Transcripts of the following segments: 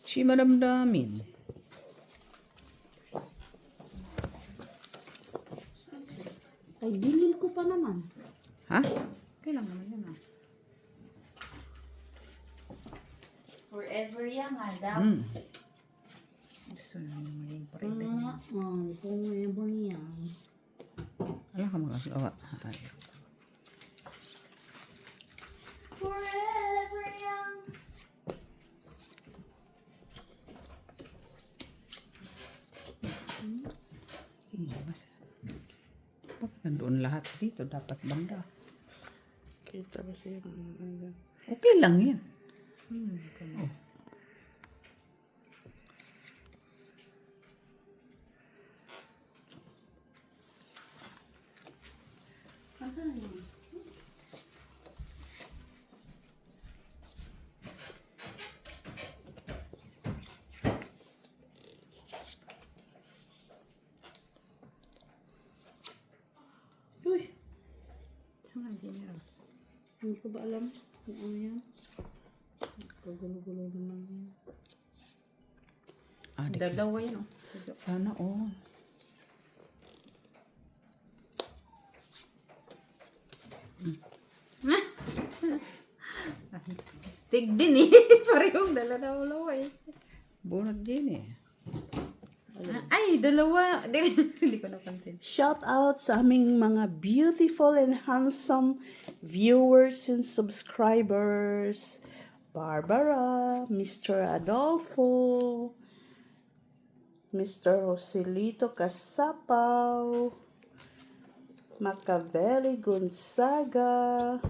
Si maramdamin. Ay, dinil ko pa naman. Ha? Okay lang naman yun ah. Forever young, Adam. Hmm. Gusto na maging forever. Kung ever yan. Alam ka mag-asawa. Forever young. Mas. Bakit nandoon lahat dito? Dapat banda. Kita ba siya? Okay lang yan. Oh. Asan yun? Uy! Saan din yan? Hindi ko ba alam kung ano yan? Kagulo-gulo naman yan. Dalawa yun. Sana all. Stig din eh. Parehong dalawa eh. Bunot din eh. Ay, dalawa. Hindi ko napansin. Shout out sa aming mga beautiful and handsome viewers and subscribers. Barbara, Mr. Adolfo, Mr. Joselito Casapaw, Machiavelli Gonzaga,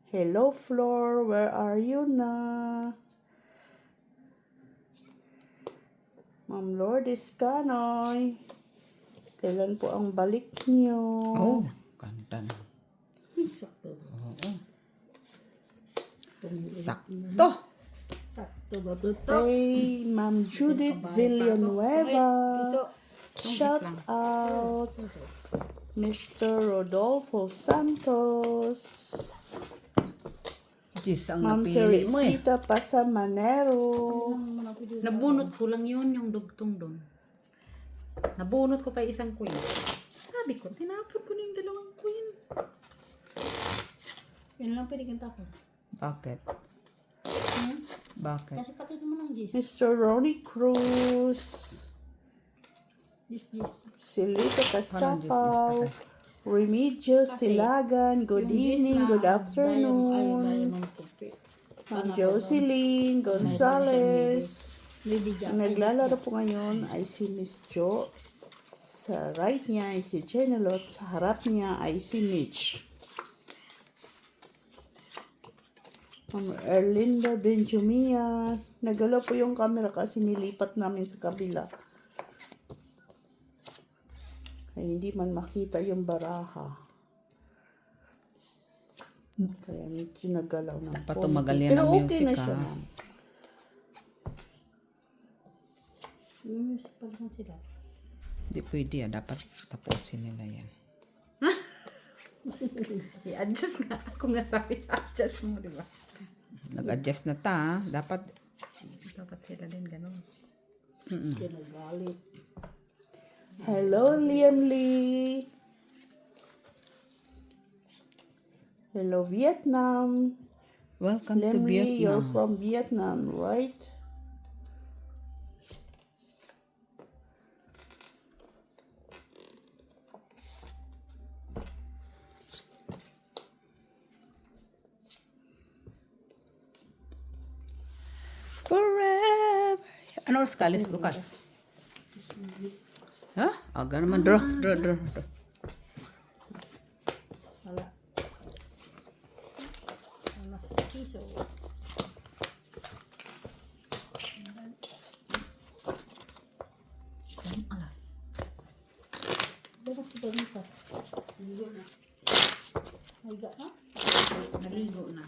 hello Flor, where are you na? Ma'am Lourdes Canoy, kailan po ang balik niyo? Oh, kanta na. Sakto. Oo. Sakto. Sakto ba ito? Hey, Ma'am Judith Villanueva. Shout out Mr. Rodolfo Santos. Diyos ang Ma'am napili mo eh. Teresita Pasamanero. Nabunot ko lang yun, yung dugtong doon. Nabunot ko pa yung isang queen. Sabi ko, tinapon ko na yung dalawang queen. Yan lang pwede kang tapon. Bakit? Bakit? Kasi pati naman ang gis. Mr. Ronnie Cruz. Gis. Silito Casapaw. Remedios Silagan. Good evening, good afternoon. Ma'am Jocelyn Gonzalez. Ang naglalaro po ngayon ay si Miss Jo. Sa right niya ay si Jenelot. Sa harap niya ay si Mitch. Ma'am Erlinda Benjumia. Nagalaw po yung camera kasi nilipat namin sa kabila. Ay hindi man makita yung baraha. Kaya medyo nagalaw ng Dapat konti. tumagalan Pero ng okay music, na ha? siya, ma'am. Yung music pa naman sila. Hindi pwede ah. Dapat tapusin nila yan. I-adjust nga. Ako nga sabi, adjust mo, di ba? Nag-adjust na ta. Dapat. Dapat sila din gano'n. Kinagalit. Hello, Liam Lee. Hello, Vietnam. Welcome to Liam Lee, you're Vietnam. from Vietnam, right? Forever. Ano oras ka? Alis bukas. Ha? Aga naman. Draw. Wala. Alas piso. Saan alas? Diba si Danisa? Ligo na. Liga na? Naligo na.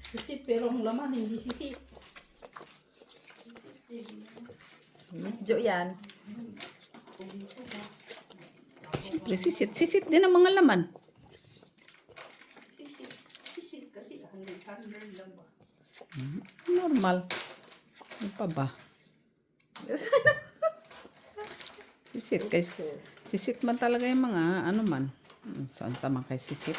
Sisi pero ang laman hindi sisi. Jo yan. Siyempre, sisit. Sisit din ang mga laman. Sisit kasi 100 lang ba? Normal. Ano pa ba? Sisit. Sisit man talaga yung mga ano man. Saan tama kay sisit?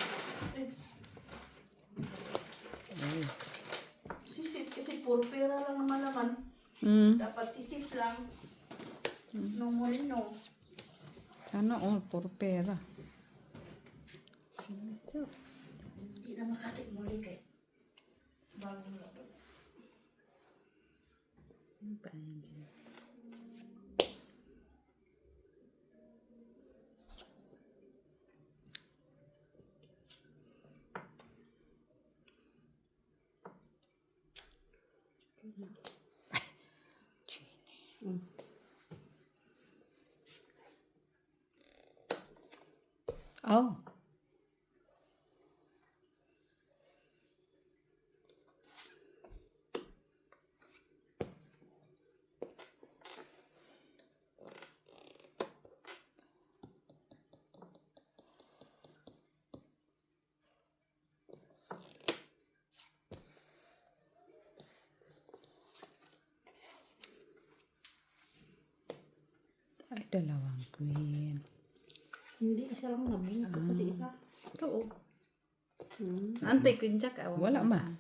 Sisit kasi puro pera lang naman naman. Dapat sisit lang. No molino. Ano, puro pera. Hindi na makasik muli kay. Bagong laban. Ano pa yan dyan? Oh. Ay, dalawang queen. Hindi, isa lang nabunot ko kasi isa. Oo. Antay ko yung jack. Wala man.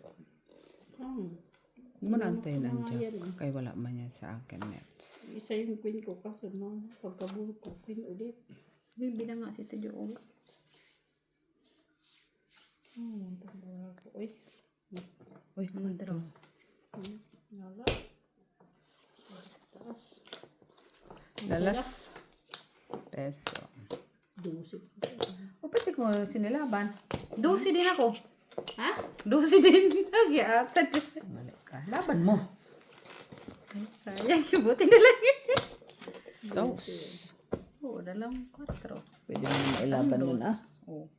Mo na antayin Mga nandiyan. yan. Kay wala man yan sa akin nets. Isa yung queen ko kaso no, pagkabunot ko queen ulit. Bibi na nga si Tedyo. Tanda ko. Uy, Uy, Mandro. nala. Taas. lalas. Peso. 12. O, pati mo sinilaban. Dosi din ako. Ha? Dosi din. Nagyatan. Mali ka. Laban mo. Sayang, buti na lang. Sauce. Oo, dalang 4. Pwede mo na ilaban nun, ah. Oo.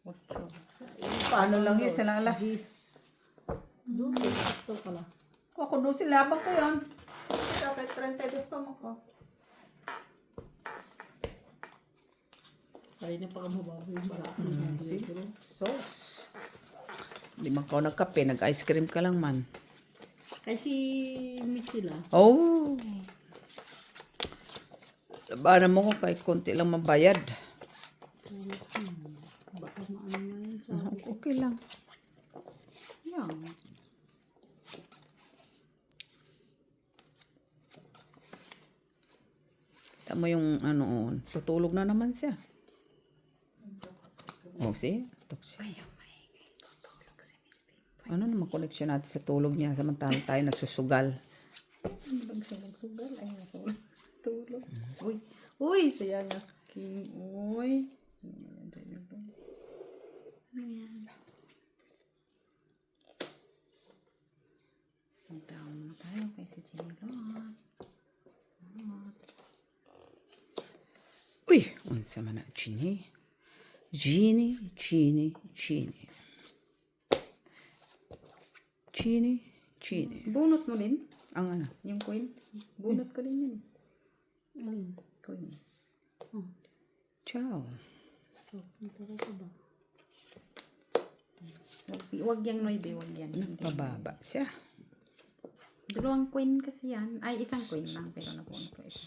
8. Paano lang yun? Silang alas. Doon, ito pala. Ako doon silaban ko yun. Dapat 32 pa mo ko. Kaya na pa mabago yung malaki. Sauce. Di man ka nagkape. Nag-ice cream ka lang man. Kaya si Michila, Oh. Labanan mo ko kahit konti lang mabayad. baka maano na yun sa Okay lang. Yan. Tama yung ano, tutulog na naman siya. Oh, see? Ano naman connection natin sa tulog niya samantalang tayo nagsusugal. Sugal. Ay, tulog. Uy. Uy, sayang na king. Uy. Ano yan? Down na tayo kay si Jenny Lot. Uy, unsa man na Genie? Genie. Bunot mo din? Ang ano? Yung queen? Bunot ko din yun. alin. Queen. Ciao. Ito ka ba? Wag yang noibe, wag yan. Mababa siya. Dalawang queen kasi yan. Ay, isang queen lang. Pero nabunot ko isa.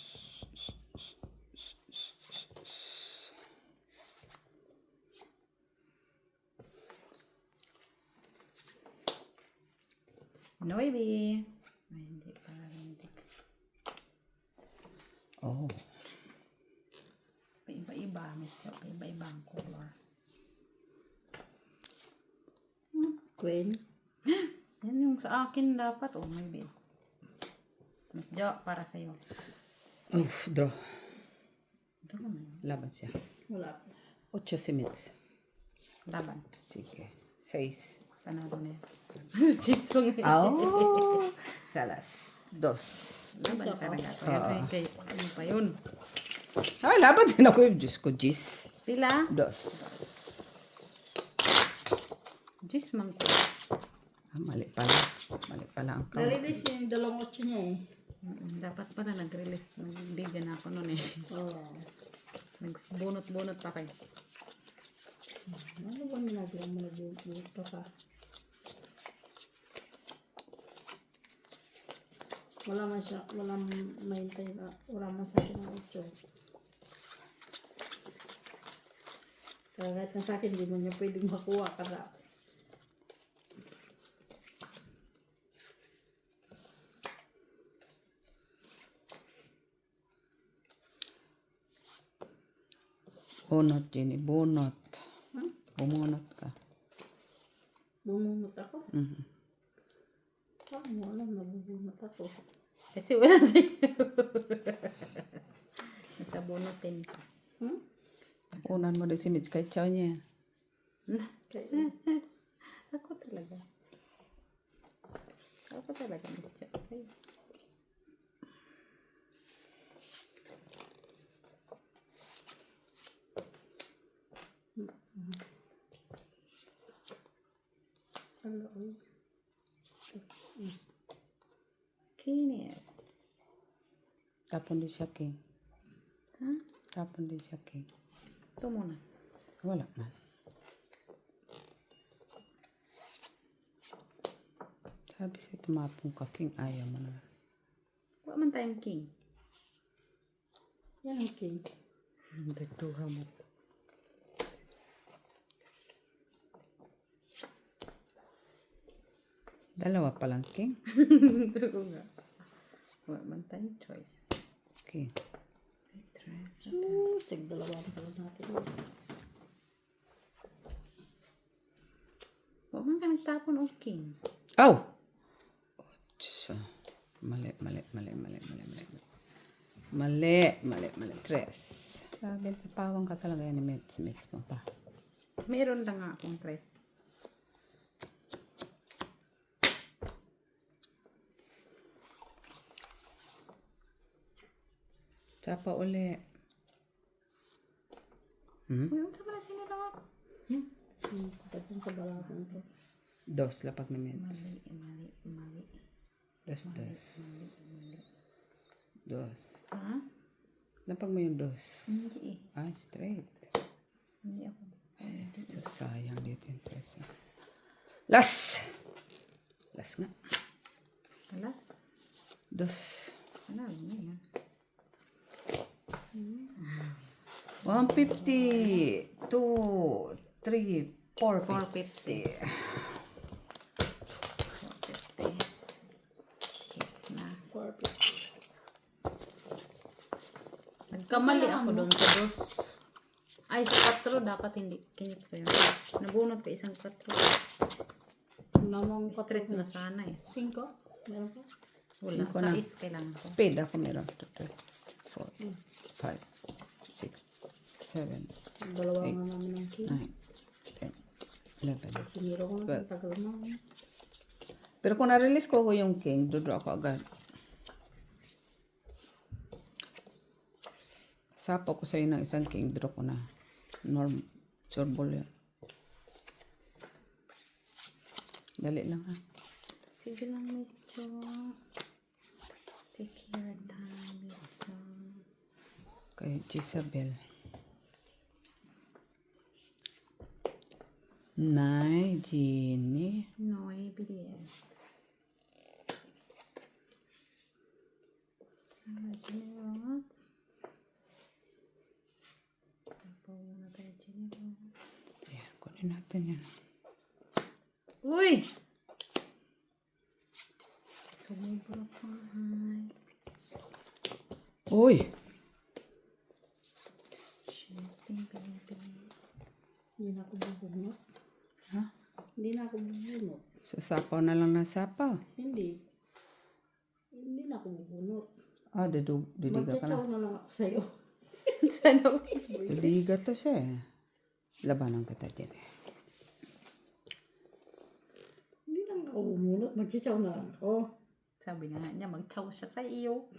Noibe. Ay, hindi pa. Hindi. Oh. Iba-iba. Miss Jo. Iba-iba ang color. Queen. Yan yung sa akin dapat. Oh, maybe. Miss Jo, para sa'yo. Uff, draw. Ito ko na yun. Laban siya. Wala. 8 simits. Laban. Sige. 6. Panalo na yan. Cheese mo nga. Oh. Salas. 2. Laban ka na gato. Yan kay ano pa yun. Ay, laban din ako yung Diyos ko, Gis. Pila? 2. Cheese man ko. Ah, mali pala. Mali pala ang count. Narilis yung dalawang 8 niya eh. Dapat pala nag-release. Nag-vegan ako nun eh. Oh. Nagbunot-bunot pa kayo. Ano ba nilagyan mo na buot pa pa? Wala man siya, wala maintay na, wala man sa akin ng 8. Kaya kahit na sa akin, hindi mo niya pwedeng makuha kada. Bunot, Jenny. Bunot. Hmm? Bumunot ka. Bumunot ako? Mhm. Paano mo alam na bubunot ako? Kasi wala sa'yo. Nasa bunutin ka. Hmm? Unan mo din si Mitch kay chow niya. Kaya, Ako talaga. Ako talaga, Miss Chow. Sa'yo. ano, Kinis. Tapon din siya, King. Ha? Tapon din siya, King. Ito muna. Wala na. Sabi siya, tumapong ka, King. Ayaw mo na. Wala man tayong king. yan ang king. Dagduha mo. Dalawa pa lang, King. Oo nga. Wala man tayong choice. Okay. Tres. Tig dalawa ang pala natin. Wala man ka nagtapon o king. Oh! Otso. Mali. Tres. Sabi, pawang ka talaga yan ni Mitch mo pa. Meron lang nga akong tres. Tsapa uli. Hmm? Uy, sa pala sinilawat? Kapag sa balakang to. Dos lapag ni Mitch. Mali. Dos. Dos. Ha? Lapag mo yung dos. Hindi eh. Ah, straight. Hindi ako. So, sayang dito yung tres. Last nga. Alas? Dos. Ano? Yan. 150. 2, 3, 4, 450. 450. Hits na. Nagkamali ako doon sa dos. Ay, sa 4 dapat hindi. Kinit ko yun. Nabunot ko isang 4. Namang Straight na sana eh. 5? Meron pa? Wala. Cinco Sa na. is kailangan ko. Spade ako meron. 2, 3, 4, 5, 6, 7, Dalawa nga namin ng king. 9, 10, 11. Siniro ko na. But- Tagal na. Pero kung na-release ko yung king, dodo ako agad. Sapo ko sa'yo ng isang king, draw ko na. Surbol yan. Dali lang ha. Sige lang, Miss Jo. Take your time, Miss Jo. Kay Jezabel. 9, Jenny. No, ABS. Sama General. Tapaw na tayo, General. Ayan, kunin natin yan. Uy! Sumubra pa, ay. Uy! Shipping. Hindi na ako bubunot. Ha? Hindi na ako bubunot. So, sapaw na lang ng sapaw. Hindi. Hindi na ako bubunot. Ah, didiga ka Magtsatsaw na. na lang ako sa'yo. Sana Didiga to siya eh. Labanan kita dyan eh. Hindi lang ako bubunot. Magtsatsaw na lang ako. Sabi na nga niya, mag-chow siya sa iyo.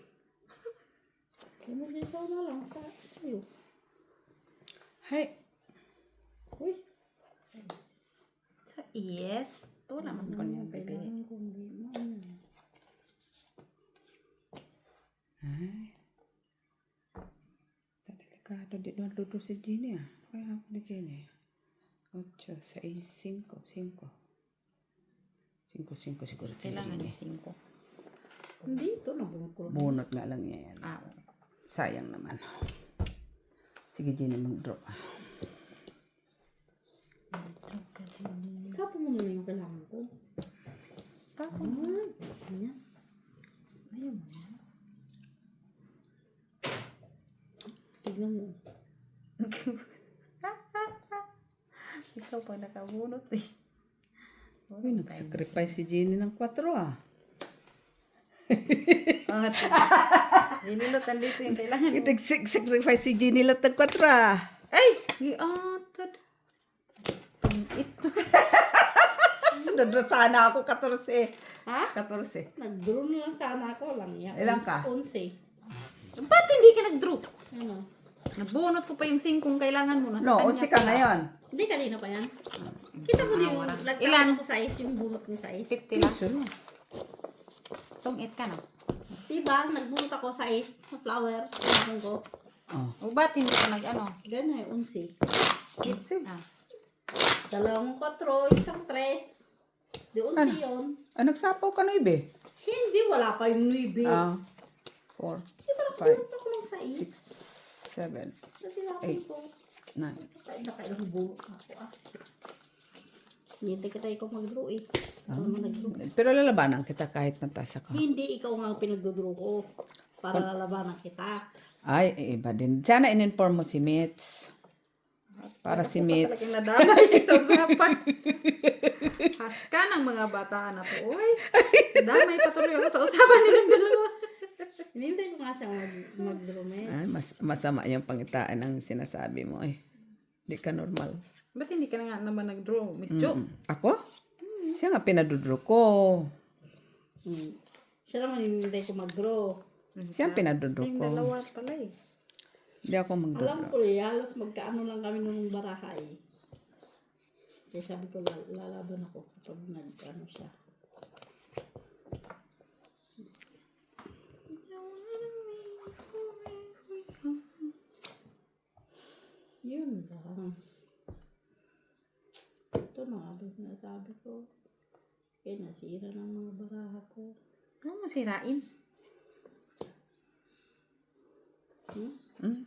Magtsatsaw na lang sa'yo. Hey! Uy. Sa yes. Ito naman ko niya bibili. Kailangan kong bimang. Ay. Delikado. Di doon dudo si Jenny ah. Kaya ako ni Jenny. 8, 6, 5, 5. 5 siguro si Kailangan Jenny. niya 5. Hindi, ito nabunot ko lang. Bunot nga lang niya yan. Ah, oo. Sayang naman. Sige, Jenny, mag-draw. Tapos mo na yung kailangan ko. Tapos. Ganyan. Ayun. Tignan mo. Ikaw pa nakabunot eh. Uy, nag-sacrifice si Jenny ng 4 ah. Ginilot nandito yung kailangan mo. Nag-sacrifice si Jenny lang ng 4 ah. Ay! Giatad. Ito. Dodo sana ako 14. Ha? 14. Nag-draw na lang sana ako lang. Ya. Ilang ka? 11. Ba't hindi ka nag-draw? Ano? Nabunot ko pa yung 5 kailangan mo na. No, 11 ka ngayon. Hindi, kanina pa yan. Kita mo na yung Ilan? nagkakaroon ko size, yung bunot ng size. 50 lang. Sure. Tong 8 ka na. Diba, nagbunot ako size na flower. Tinapon ko. Oh. O ba't hindi ka nag-ano? Ganun ay 11. Ah. 2, 4, isang 3. Di 11 yun. Ah, nagsapaw ka na ibe? Hindi, wala pa yung 9. Ah. 4, Diba, 5, nagbunot ako ng size. 6, 7, Natinapon Eight. ko. 9. Kahit na kailang bunot ako Hindi ka tayo ko mag-draw eh. Ano mo nag-draw? Pero lalabanan kita kahit natasa ka. Hindi, ikaw nga ang pinagdodraw ko. Para lalabanan kita. Ay, iba din. Sana in-inform mo si Mitch. Para si Mitch. Talagang nadamay sa usapan. Haska ng mga bata na po. Uy, nadamay patuloy ako sa usapan nilang dalawa. Hinintay ko nga siya mag-draw Ay, masama yung pangitaan ang sinasabi mo eh. Di ka normal. Ba't hindi ka na nga naman nag-draw, Miss Jo? Ako? Siya nga pinadudro ko. Siya naman hinintay ko mag-draw. Siya ang pinadudro Yung ko. dalawa pala eh. Hindi ako Alam magdudro. ko eh, halos magkaano lang kami nung barahay. Kaya sabi ko, lalaban ako kapag nag-ano siya. Yun lang. Ito na nga ba yung sinasabi ko. Kaya nasira ng mga baraha ko. Ano mo sirain?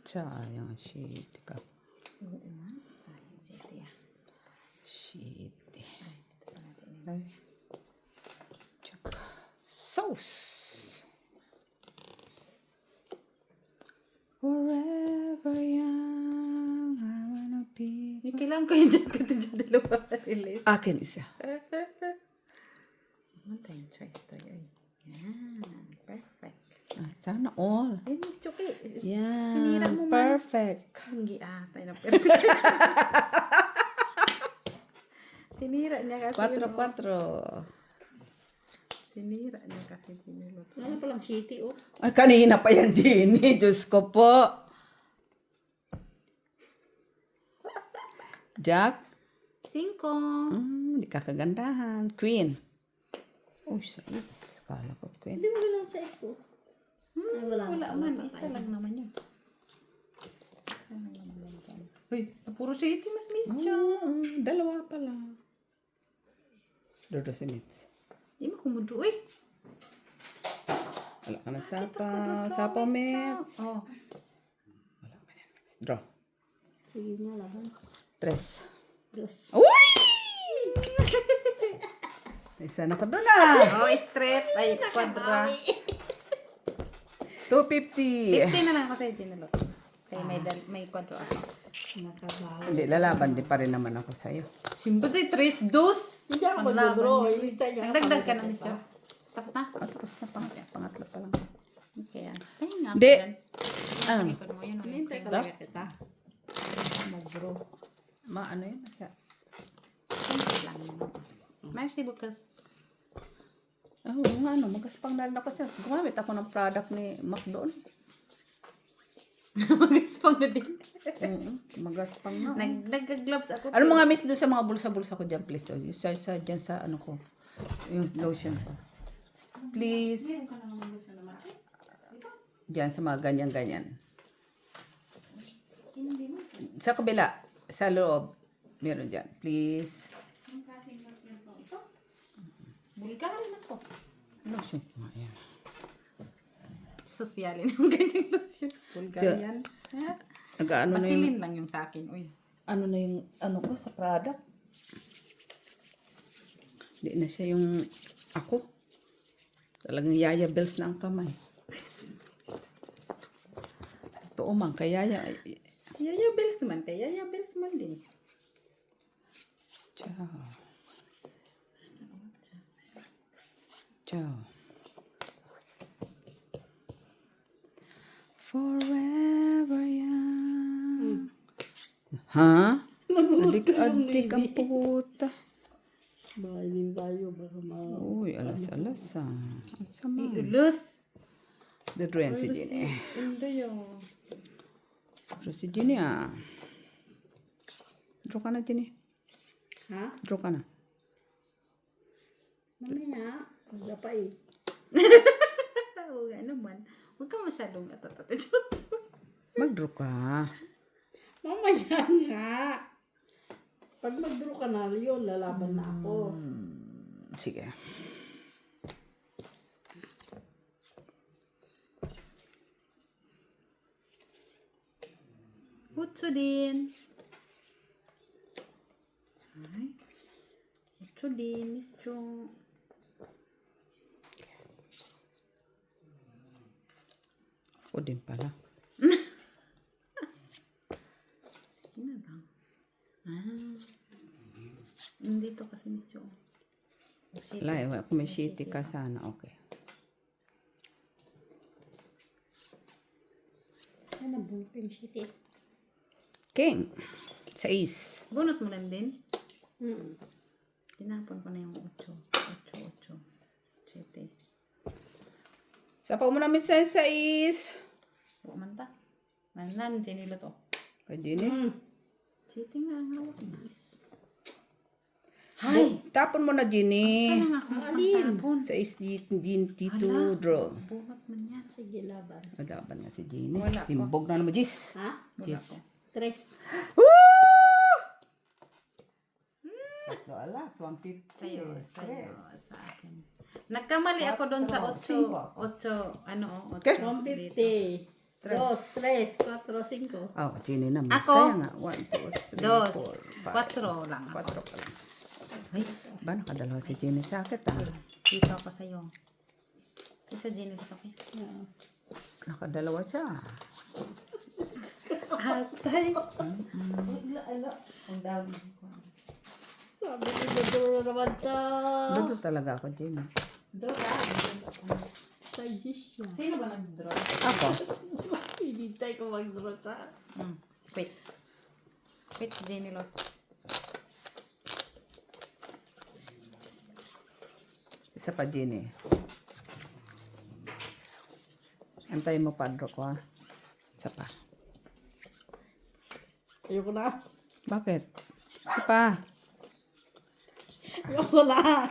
Sayang. Shit ka. Oo man. Sayang, City ah. Shit. Ay, dito pa natin. Ay. Tsaka. Sauce. Forever young, I wanna be. Yung kailangan ko yung jacket dyan dalawa release. Akin isa. One time choice tayo eh. Yan. Perfect. Ah, sana all. Ay, Miss Chucky. Yan. Sinira mo man. Perfect. Hindi tayo na perfect. Sinira niya kasi. 4-4. Sinira niya kasi sinulot. Wala na palang shitty oh. Ay, kanina pa yan din. Diyos ko po. Jack. 5. Di ka kagandahan. Queen. Oh, sais. Kala ko queen. Hindi mo lang size ko. Ay, wala Wala man. Isa lang naman yun. Isa lang naman yan dyan. Uy, puro shitty mas Miss Jo. Dalawa pala. Dodo si Mitz. Di mo kumudo. Uy. Wala ka na sapaw. Sapaw, Mitz. Oh. Wala ka na, Mitz. Draw. Sige nga laban. 3. Diyos. Uy! Isa na ko doon ah. Oh, straight. Ay, kwadra. 250. 50 na lang ako sa'yo, Ginalot. Kaya may kwadro ako. Nakabawi. Hindi, lalaban di pa rin naman ako sa'yo. Siyempre, 3 dos. Hindi ako Panlaban mag-draw. yun. Hintay nga. Nagdagdag ka na, Miss Jo. Tapos na? Tapos na pangatlo pa lang. Okay, yan. Ay, nga. Hindi. yan. Ano? Ikot mo yun. Hintay talaga kita. Mag-draw. Ano yun? Siya. Simple lang naman. Mercy, bukas. Oo nga, magaspang na rin ako siya. Gumamit ako ng product ni Mac doon. Mag-spang na din. Magaspang na. Nag-gloves ako. Ano mga miss doon sa mga bulsa-bulsa ko dyan, please. Oh. Yung sa dyan sa ano ko. Yung lotion ko. Please. Diyan sa mga ganyan-ganyan. Hindi mo. Sa kabila, sa loob. Meron dyan. Please. Ang klaseng lotion to. Ito. Bulgari na to. Ano siya? Ayan. Sosyalin yung ganyang lotion. Bulgari yan. Nag-ano na yung, Basilin lang yung sa akin. Uy. ano na yung, ano ko sa product. Hindi na siya yung ako. Talagang Yaya Bells na ang kamay. Totoo man, kaya Yaya Bells man. Kaya Yaya Bells man din. Ciao. Ciao. Forever young. Ha? Adik-adik ang puta. Bahay din tayo, baka Uy, alas-alas ah. Ang sama. Ulus. Dito yan si Jenny. Hindi yun. Pero si Jenny ah. Draw ka na, Jenny. Ha? Draw ka na. Mamaya, wala pa eh. Oo nga naman. Huwag ka masyadong natatata. Mag-draw ka. Mamaya nga. Pag mag-draw ka na, yun, lalaban na ako. Sige. Utso din. Ay. Utso din, Miss Chong. Ako din pala. Sino lang? Hindi to kasi Miss Chong. Wala, kung may shitty ka sana, okay. Ano ba yung city? King. 6. Bunot mo lang din. Mm. Tinapon ko na yung 8. 7. Sapaw mo namin sa 6. Huwag man ta. Manan, sinilo to. Kay Jenny. Cheating nga ang hawak na. Hay! Tapon mo na, Jenny. Saan nga ako magpapapon? Sa 6 dito, draw. Bunot man yan. Sige, laban. Laban nga si Jenny. Wala ko. Timbog na naman, Jis. Ha? Jis. Tres. Tatlo alas, 150. Sa'yo, sa akin. Nagkamali ako doon sa 8. 8, ano o? 8. Okay. 150. Dos, tres, cuatro, cinco. Oh, Jenny naman. Ako? Kaya nga, 1, 2, 3, 2, 4, 4 lang ako. 4 pa lang. Ay, Ba, nakadalawa si Jenny sa akin, ah. dito ako sa'yo. Isa Jenny dito ko. Nakadalawa siya. Atay. Ang dami ko. Sabi ko, dodoro naman ta. Dito talaga ako, Jenny. Draw ka. Sagis siya. Sino ba nag-draw? Ako. Hinintay ko mag-draw siya. Wait. Wait, Jenny Lots. Isa pa, Jenny. Antayin mo pa, draw ko, ha? Isa pa. Ayoko na. Bakit? Isa pa. Ayoko na.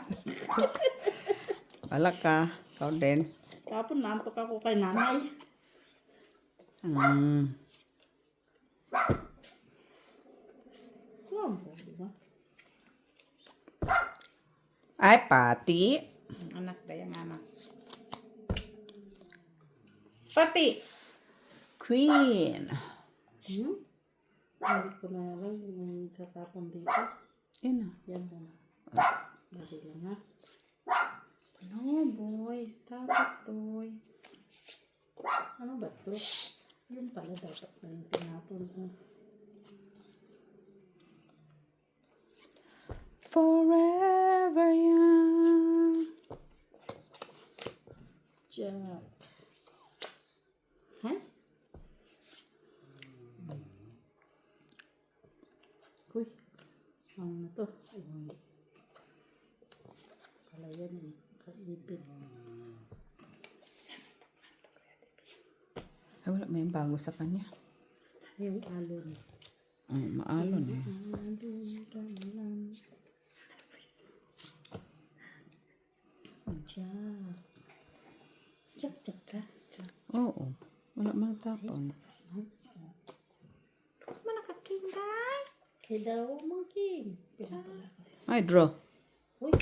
Balak ka. Ikaw din. Kapon nantok ako kay nanay. Alam po, di ba? Ay, pati. Anak, dayang anak. Pati. Queen. Hindi ko na alam yung tatapon dito. Yan na. Yan na. Dali lang ha. No, boy. Stop it, boy. Ano ba ito? Yung pala dapat na yung tinapon ko. Forever young. Jack. Ha? Uy. Ano na to? Uy. Kala yan eh. Kaipin. Ay, wala may bago sa kanya. Yung alon. Maalon eh. Alon ka lang. Jack. Jack, Jack ka. Jack. Oo. Wala man tapon. Man nakakinday. Kaya daw monkey. Pinapala ko siya. Ay, draw. Uy.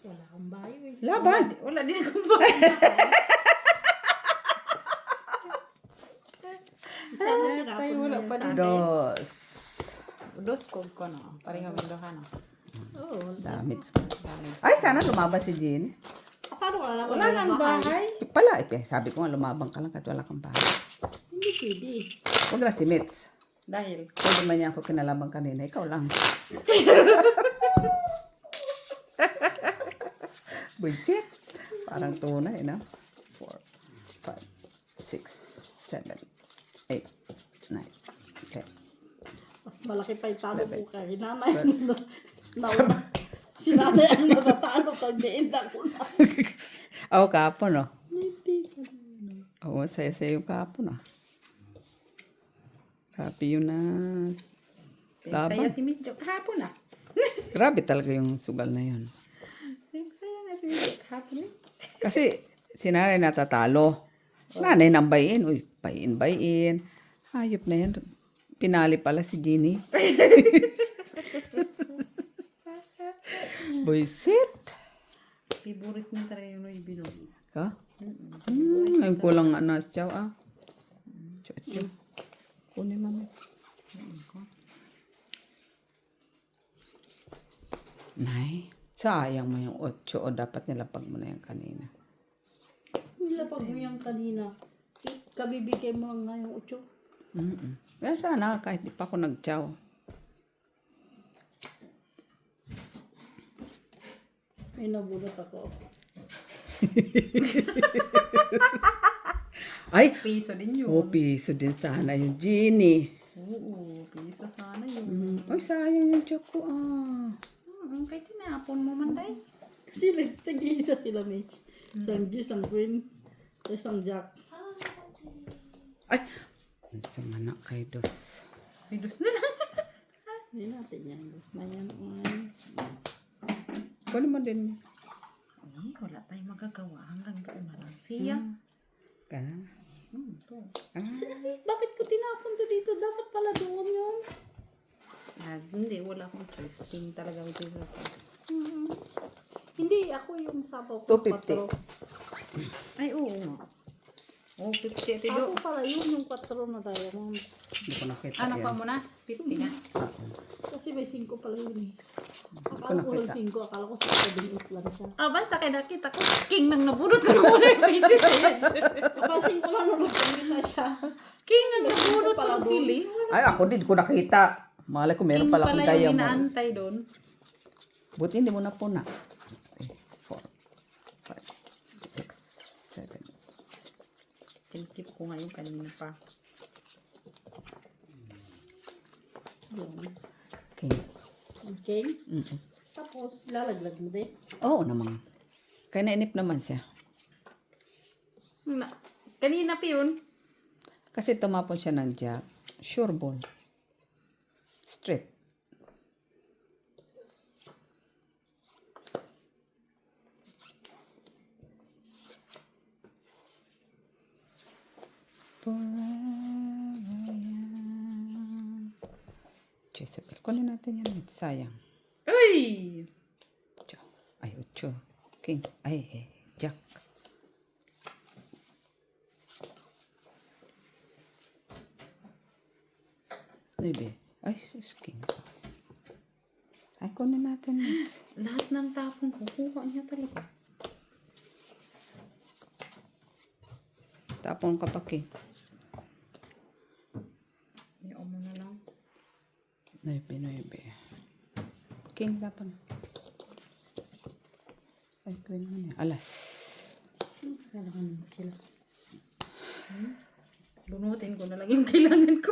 Wala akong bayo eh. Laban! Wala din akong ba. Isa mo tinapon mo wala yan pa sa din. akin. Dos. Dos ko no. Pareho window ka no. Oo. Damit. Dami. Ay, sana lumaban si Jean. Paano wala naman Wala nang bahay. Pala, sabi ko nga lumabang ka lang kahit wala kang bahay. Hindi pwede. Huwag na si Mitz. Dahil. Pwede man niya ako kinalabang kanina. Ikaw lang. Buisit. Parang tunay, no? 4, 5, 6, 7, 8, 9, 10. Mas malaki pa yung talo ko kay nanay. Nauna. Si nanay ang natatalo. Tagdiin ako na. Ako kapon, no? Hindi. Oo, saya-saya yung kapon, no? Grabe yun na. Saya Laban. si Mitch. Kahapon na. Grabe talaga yung sugal na yun. Saya nga si Mitch. Kahapon eh. Kasi si nanay natatalo. Nanay nang bayin. Uy, bayin. Hayop na yan. Pinali pala si Jeannie. Buisit. Favorite niya talaga yung Noy Bino. Ka? Ngayon ko lang na chow ah. Chow. Kunin mo. Nay, sayang mo yung 8 o dapat nilapag mo na yung kanina. Nilapag mo yan kanina. Kabibigay mo lang nga yung 8. Kaya sana kahit di pa ako nag-chow. May nabulot ako. Ay! Piso din yun. Oh, piso din sana yung Jeannie. Oo, piso sana yun. Ay, sayang yung chow ko ah. Kahit tinapon mo man day. Sila, tag-iisa sila, Mitch. Isang G, isang Queen, isang Jack. Ay! Sa manak kay Dos. Pidos na lang. Hindi natin yan. Gusto na yan. Kunin mo din. Ay, wala tayong magagawa. Hanggang doon na lang siya. Ganun. To. Bakit ko tinapon to dito? Dapat pala doon yun. Hindi, wala akong choice. King talaga ako dito. Hindi, ako yung sabaw ko. 250. 4. Ay, oo nga. Oh, 50 ito Ako do. pala yun yung 4 na diamond. Hindi ko nakita Ano pa yan. mo na? 50 na. Kasi may 5 pala yun eh. ko Akala ko lang nakita. 5. Akala ko 7 lang siya. Ah, basta kaya nakita ko. King nang nabunot ko na muna yung piso. Akala 5 lang nung na siya. King nang nabunot ko pala ng doon. pili. Ay, ako din ko nakita. Malay ko meron King pala akong pala yung diamond. inaantay doon. Buti hindi mo na puna. 4, 5, 6, 7. Tinitip ko ngayon kanina pa. Yun. Okay. Okay. Tapos, lalaglag mo din. Oo naman. Kaya nainip naman siya. Kanina pa yun. Kasi tumapon siya ng jack. Sure ball. Straight. Forever young. Jezebel. Kunin natin yan. Sayang. Uy! 8. Ay, 8. King. Ay, jack. Maybe. Ay, sus, king. Ay, kunin natin. Miss. Lahat ng tapon kukuha niya talaga. Tapon ka pa, king. Ayaw mo na lang. 9. King, tapon. Ay, queen mo niya. Alas. Kailangan mo sila. Bunutin ko na lang yung kailangan ko.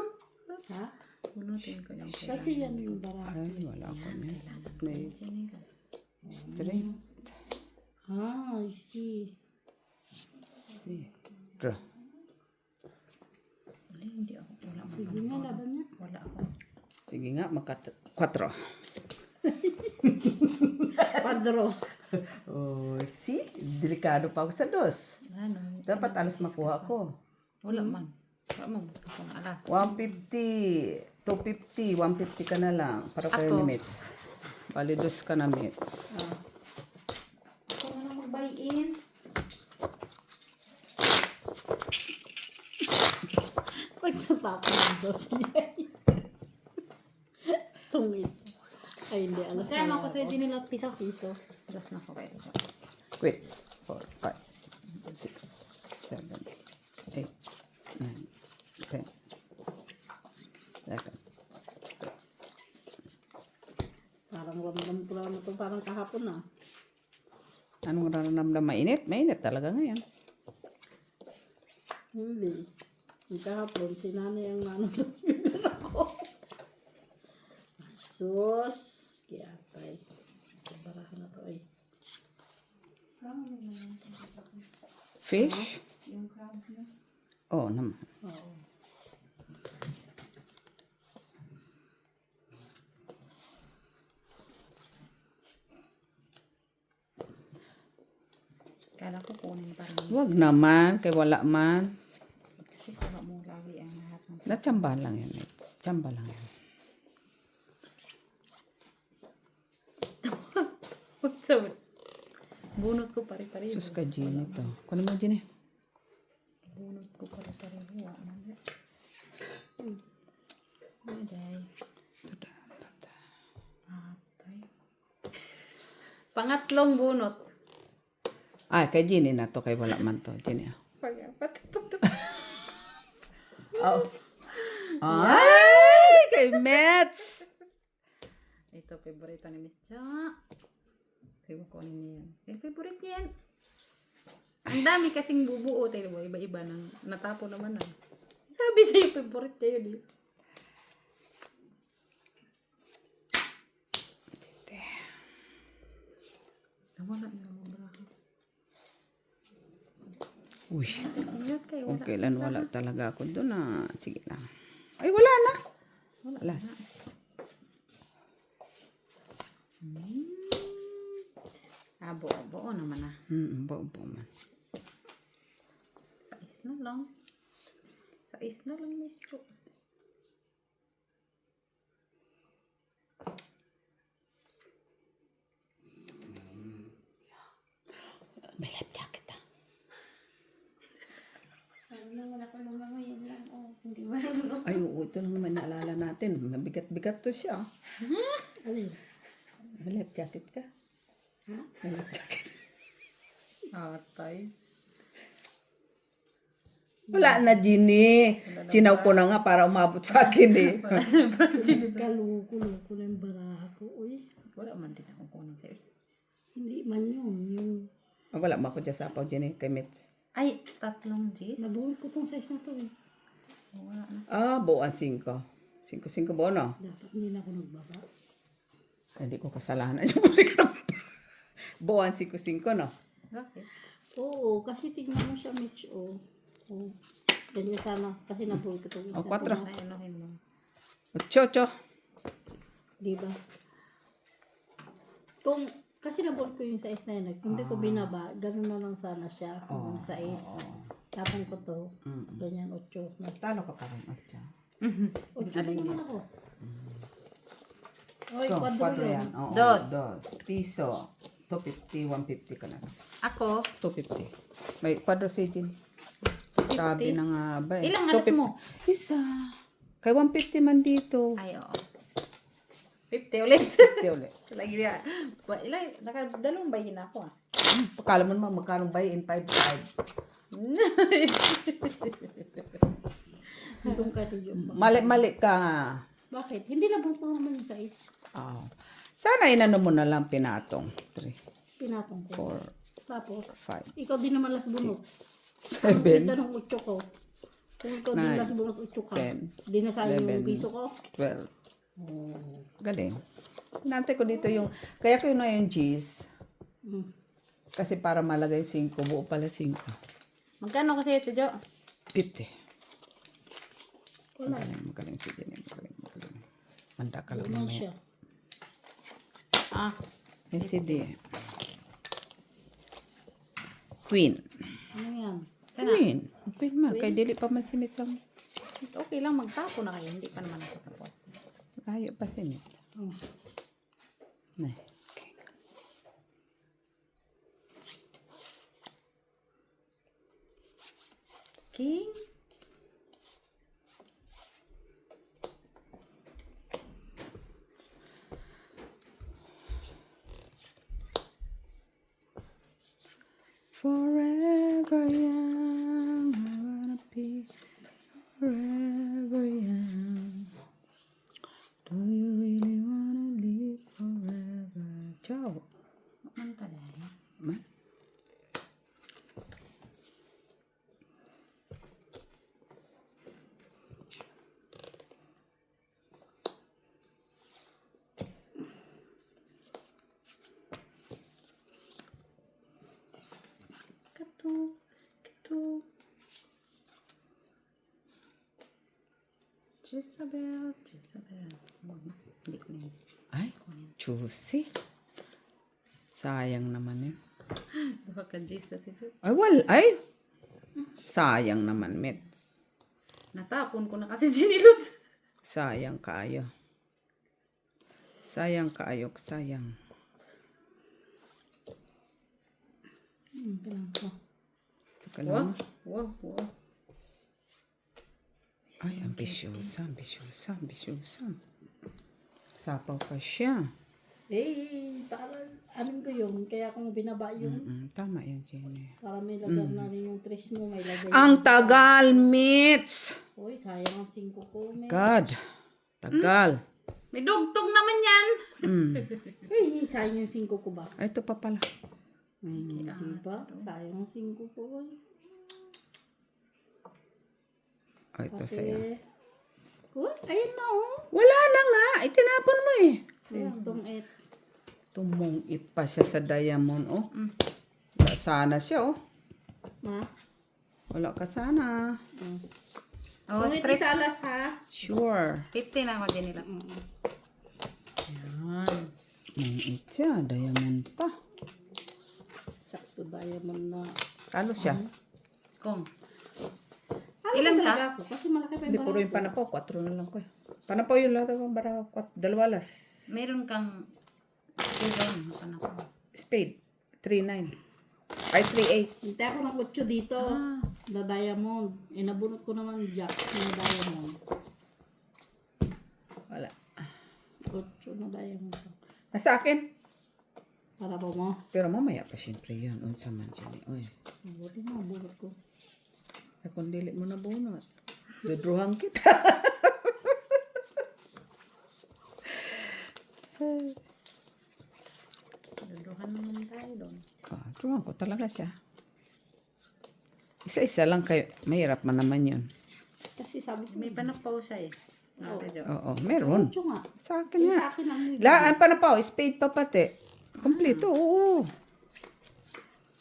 Ha? Bunutin ko yung kailangan. Kasi yan yung barako. Ay, wala ko niya. May straight. Ah, I see. Si. Draw. Ay, hindi ako. Wala ako. Sige nga, laban niya. Wala ako. Sige nga, 4. Padro. Oh, si. Delikado pa ako sa 2. Ano? Dapat alas makuha ko. Wala man. Wala mo. Kung alas. 150. 250. 150 ka na lang. Para kayo Ako. ni Mitz. Balidos ka na, Mitz. Ako na mag-buy-in. Pag napapa ng dos niya. Tungit. Ay, hindi. Alas Magkano na ako sa'yo din nila piso? Dos na ako kayo. Quit. 4, 5, 6, 7, 8, 9, 10. Second. Parang ramdam ko lang ito. Parang kahapon na. Anong nararamdaman? Mainit? Mainit talaga ngayon. Hindi. Yung kahapon, si nanay ang nanonood bibig ako. Sus! Kaya tay. Barahan na to ay. Fish? Yung crab na. Oo naman. Oo. Kala ko kunin pa rin. Huwag naman. Kay wala man. Kasi wala mo lagi ang lahat ng... Natsamba lang yan, Mitz. Tsamba lang yan. Sabi. Bunot ko pare-pare. Sus ka, Gina to. Kunin mo, Gina. Bunot ko pare sa rewa. Maday. Atay. Pangatlong bunot. Ah, kay Gina na to. Kay wala man to. Gina. Pag-apat ito. Oh. Ay! Kay Mitz! Ito, favorito ni Miss Cha. Sige ko niya yan. Yung favorite niya yan. Ang dami kasing bubuo. Tayo mo, iba-iba nang natapo naman na. Sabi sa'yo, favorite niya yun eh. Wala na mga braha. Uy. Singot kayo, wala. Okay lang, wala talaga ako doon na. Sige lang. Ay, wala na. Alas. Buo naman na. Bo man. Sais na lang. Sais na lang, Miss Cho. May life jacket ah. Parang naman ako mga ngayon lang. Oh, hindi marunong. Ay, oo, ito lang naman naalala natin. Mabigat-bigat to siya. Alin? May life jacket ka? Ha? May life jacket. Atay. Wala na, Ginny. Chinaw ko na nga para umabot sa akin eh. Kaluko-luko na yung baraha ko. Uy, Wala man din akong kunin sa'yo. hindi man yun. Yung Ah, wala ma ako dyan sa apaw, Ginny, kay Mitz. Ay, tatlong G's. nabuhol ko tong size na to eh. Wala na. Ah, buwan 5. 5 bono. Dapat hindi na ako nagbaba. Hindi ko kasalanan yung muli ka na. Buwan 5, no? Bakit? Oo, kasi tignan mo siya, Mitch. Oh. Oh. Ganyan sana. Kasi nabuhol ko tong isa. Oh, 4. Ay, anuhin mo. 8. Diba? Kung, kasi nabuhol ko yung size na yun. Hindi ko binaba. Ganun na lang sana siya. Kung size. Tapon ko to. Ganyan, 8. Talo ka pa rin, 8. 8 din naman ako. Oy, So, kwadro 4 yun. yan. Oo, Dos. 2 piso. 250, 150 ka na. Ako, 250. May kwadro si Jean. Sabi na nga ba eh. Ilang alas 250. mo? Isa. Kay 150 man dito. ay oo. 50 ulit. 50 ulit. Lagi na. Ilang, nakadalawang bayin na ako ah. Pakala mo naman magkano ba in 5-5. Doon ka tiyo. Mali-mali ka nga. Bakit? Hindi nabuhol ko naman yung size. Oh. Sana inano mo na lang pinatong. 3, Pinatong ko. 4, Tapos, 5, ikaw din naman las bunot. 7, Ang ng 8 ko. Kung ikaw din Nine, las bunot 8 ka. 10, Di na sayang 11. yung piso ko. 12. Galing. Nantay ko dito yung, kaya ko yun na yung G's. Mm. Kasi para malagay 5, buo pala 5. Magkano kasi ito, Jo? 50. Wala. Magaling si Jenny. Magaling. Manda ka lang Ano mamaya. siya? Ah, LCD. Queen. Ano yan? Kana. Queen. Queen man. Kay dili pa man si Mitch ang Okay lang magtapo na kayo. Hindi pa naman ako tapos. layo pa si Mitch. Oh. Nay. Okay. King. Forever young, I wanna be forever young. Do you really wanna live forever? Ciao. Man ka dahil. Man. Katuk. Katuk. Jezabel. Jezabel. Hindi ko na yun. Ay, juicy. Sayang naman yun. Baka ka Jez na tito. Ay, wal. Ay! Sayang naman, Mitch. Natapon ko na kasi sinilot. Sayang kaayo. Sayang kaayo, sayang. Kailangan ko. Teka lang. Wow. Wow. Ay, ambisyosa, ambisyosa, ambisyosa. Sapaw pa siya. Parang amin ko yun. Kaya kung binaba yun, Tama yan, Jenny. para may lagyan na rin yung tres mo, may lagay. Ang tagal, Mitch! Uy, sayang ang 5 ko. God. Tagal. May dugtong naman yan. Sayang yung 5 ko ba? Ay, ito pa pala. Diba? Sayang ang 5 ko. Ay, ito sa'yo. Uy, ayun na oh. Wala na nga. Itinapon mo eh. Itong Tumungit pa siya sa diamond, oh. Wala sana siya, oh. Ma? Wala ka sana. Oh, Uy, straight. sa alas ha? Sure. 50 na ako din nila. Yan. Mungit siya. Diamond pa. Sakto diamond na. Talo siya. Kung. Ilan Ilan ka? Ako, kasi malaki pa Hindi, yung puro yung panapaw. 4 na lang ko eh. Panapaw yung lahat ng bara. 2 alas. Meron kang ilan. Ano ko? Spade. 3-9. Ay, 3-8. Hintay ako ng 8 dito. Na diamond. Inabunot ko naman jack na diamond. Wala. 8 na diamond. Nasa akin. Para pa mo. Pero mamaya pa siyempre yan. Unsa man siya ni. Uy. Buti na, bunot ko. Ay, kung dili mo na bunot. Dudruhan kita. Duduhan naman tayo doon. Dudruhan ko talaga siya. Isa-isa lang kayo. Mahirap man naman yun. Kasi sabi ko, May panapaw siya eh. Ate Jo. Oo, meron. 8 nga. Sa akin Yung nga. sa akin ang Laan pa na pa. Spade pa pati. Kompleto, oo.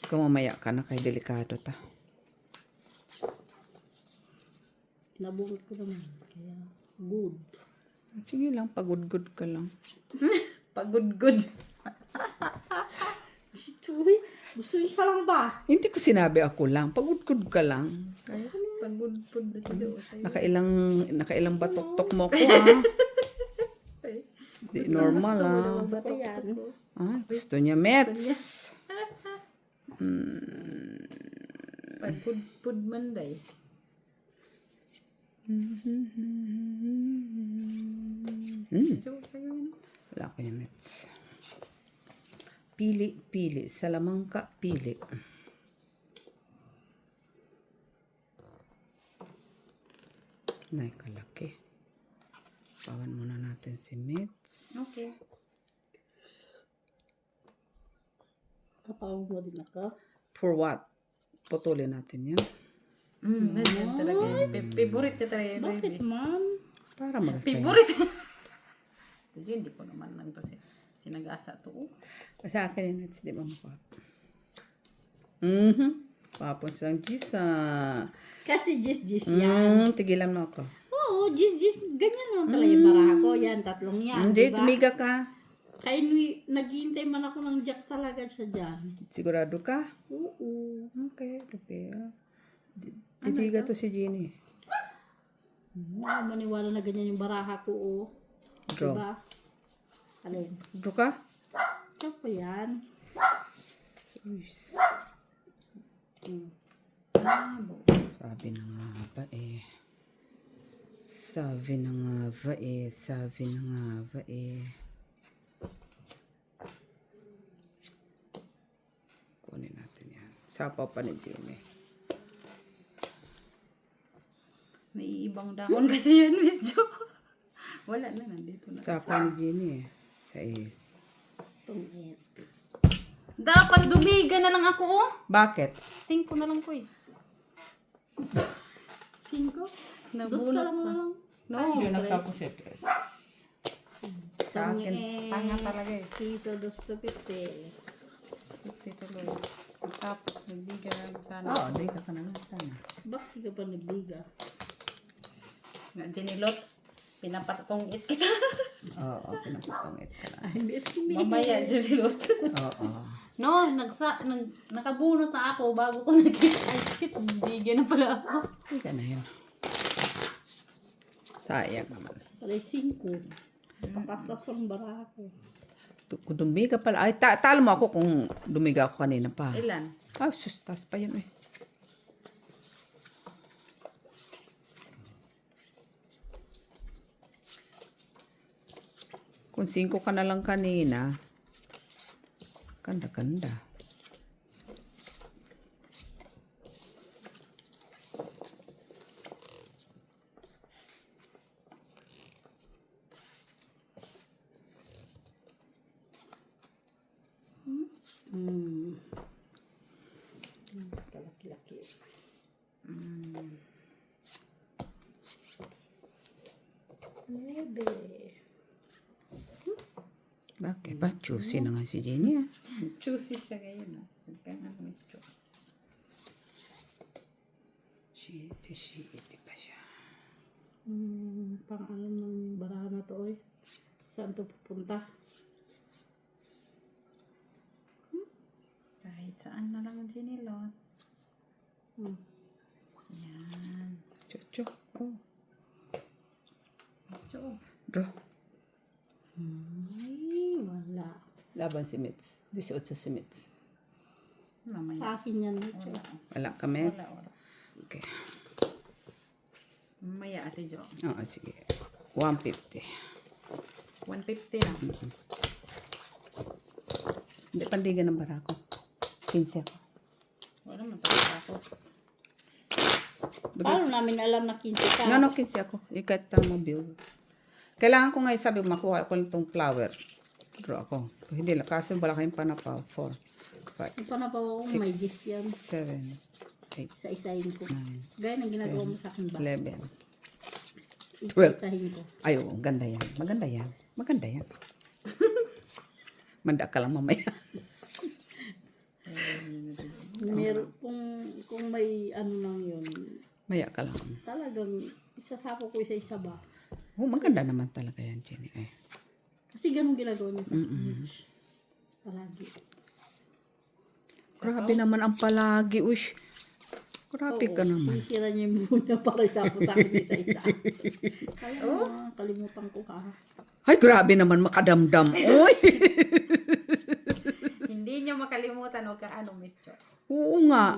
Kung mamaya ka na kay delikado ta. inabunot ko naman. Kaya, good. Sige lang, pagod-good ka lang. Pagod-good. Gusto niya siya lang ba? Hindi ko sinabi ako lang. Pagod-good ka lang. Pagod-good na Jo. Nakailang batok-tok mo ko, ha? Di normal, ha? Gusto ko yan. Ah, gusto niya, Mets. Pagod-good man day. Jo, sa'yo yun. Wala ko yung Mets. Pili, pili. Salamangka, pili. Nay, kalaki. Pawan muna natin si Mets. Okay. Kapawag mo din ako. For what? Putulin natin yan. Nandiyan talaga. Favorite ka talaga, Bakit baby. man? Para magasaya. Favorite. Hindi ko naman lang to sinagasa to. Sa akin yung Mets, di ba makuha? Papos ang gisa. Kasi jis yan. Tigilan mo ako. Oo, jis. Ganyan naman talaga yung baraha ko. Yan, 3 yan. Hindi, Diba? tumiga ka. Kaya naghihintay man ako ng jack talaga siya dyan. Sigurado ka? Oo. Okay, okay. Titiga to si Ginny. Maniwala na ganyan yung baraha ko, oh. Draw. Diba? Alin? Draw ka? Ito pa yan. Sabi na nga ba eh. Sabi na nga ba eh. Sabi na nga ba eh. Kunin natin yan. Sapaw pa ni Jimmy. Naiibang dahon kasi yan, Miss Jo. Wala na, nandito na. Sapaw ni Jimmy eh. Sa is. Tungit. Dapat dumiga na lang ako, oh. Bakit? 5 na lang ko eh. 5? Dos ka Nabunot lang pa. lang. No, Hindi nagtapusit eh. sa akin, tanga talaga eh. Piso, 250. 50 tuloy. Tapos, nagbiga na lang sana. Oo, di ka na nga sana. Bakit di ka pa nagbiga? Dinilot. Pinapatatong-it kita. Oo, pinapatangit ka na. Ay, merci me. Mamaya, dinilot. Oo. No, nakabunot na ako bago ko nakita. Ay, shit, bigyan na pala ako. Hindi ka na yun. Sayang naman. Palay 5. Pakastas pa ng baraha ko. Kung dumiga pala. Ay, talo mo ako kung dumiga ako kanina pa. Ilan? Ah, sus, taas pa yun eh. Kung 5 ka na lang kanina, ganda-ganda. Kalaki-laki. Lebe. Bakit? Ba, juicy na nga si Jenny ah. Juicy siya ngayon. Kaya nga, Miss Jo. Shitty pa siya. Pang-alam ng baraha na to, oy. Saan to pupunta? Kahit saan na lang dinilot. Hmm. Yan. Chucho. Oh. Miss Jo. Draw. Ay, wala. Laban si Mitz. 18 si Mitz. Mamaya. Sa akin yan, Mitch. Wala ka, Mitz? Wala. Okay. Mamaya, Ate Jo. Oo, sige. 150. 150 na. Hindi, pandigan ng barako. 15 ako. Wala man talaga ako. Paano namin alam na 15 ka? No, 15 ako. Ikat ang mobile. Kailangan ko nga sabi makuha ko itong flower. Draw ako. Hindi lang. Kasi wala kayong panapaw. 4, 5, Yung panapaw ako, may gis yan. 7, 8, Isa-isahin ko. 9, Gaya ng ginagawa mo sa akin ba? 11. Isa-isahin ko. Ay, oo, ganda yan. Maganda yan. Maganda yan. Manda ka lang mamaya. Meron, kung may ano lang yun, Maya ka lang. talagang isasapo ko isa-isa ba? Oh, maganda naman talaga yan, Jenny. Ay. Kasi ganun ginagawa niya sa akin. Mitch. Palagi. Grabe naman ang palagi. Uy. Grabe ka naman. Sinisira niya yung muna para isapo sa akin isa-isa. Kaya kalimutan ko ka. Ay, grabe naman makadamdam. Uy. Hindi niya makalimutan. Huwag ka ano, Miss Jo. Oo nga.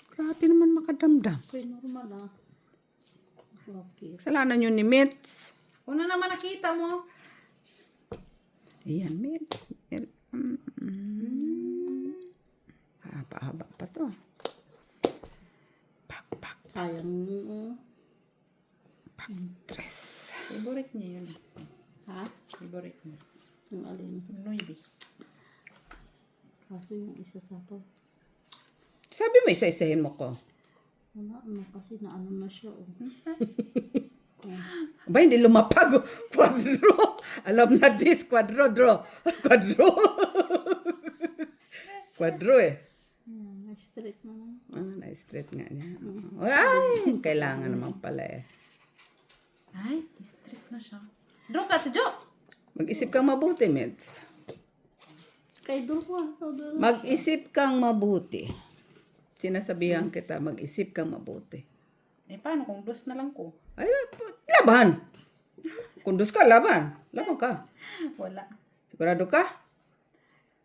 Grabe naman makadamdam. Okay, normal ah. Okay. Kasalanan yun ni Mitz. Una naman nakita mo. Ayan, Mitz. Haba-haba pa to. Pak. Sayang. Dress. Favorite niya yun. Ha? Favorite niya. Yung alin. Noybe. Kaso yung isasapo. Sabi mo, isa-isahin mo ko. Wala na kasi naano na siya. Oh. Ba, hindi lumapag. Quadro. Alam na this. Quadro, draw. Quadro. Quadro eh. Straight na lang. Na-straight nga niya. Ay, kailangan naman pala eh. Ay, street na siya. Draw ka, Ate Jo. Mag-isip kang mabuti, Mitz. Kay Dulwa. Mag-isip kang mabuti. Sinasabihan kita, mag-isip kang mabuti. Eh, paano kung dos na lang ko? Ay, laban! Kung dus ka, laban. Laban ka. Wala. Sigurado ka?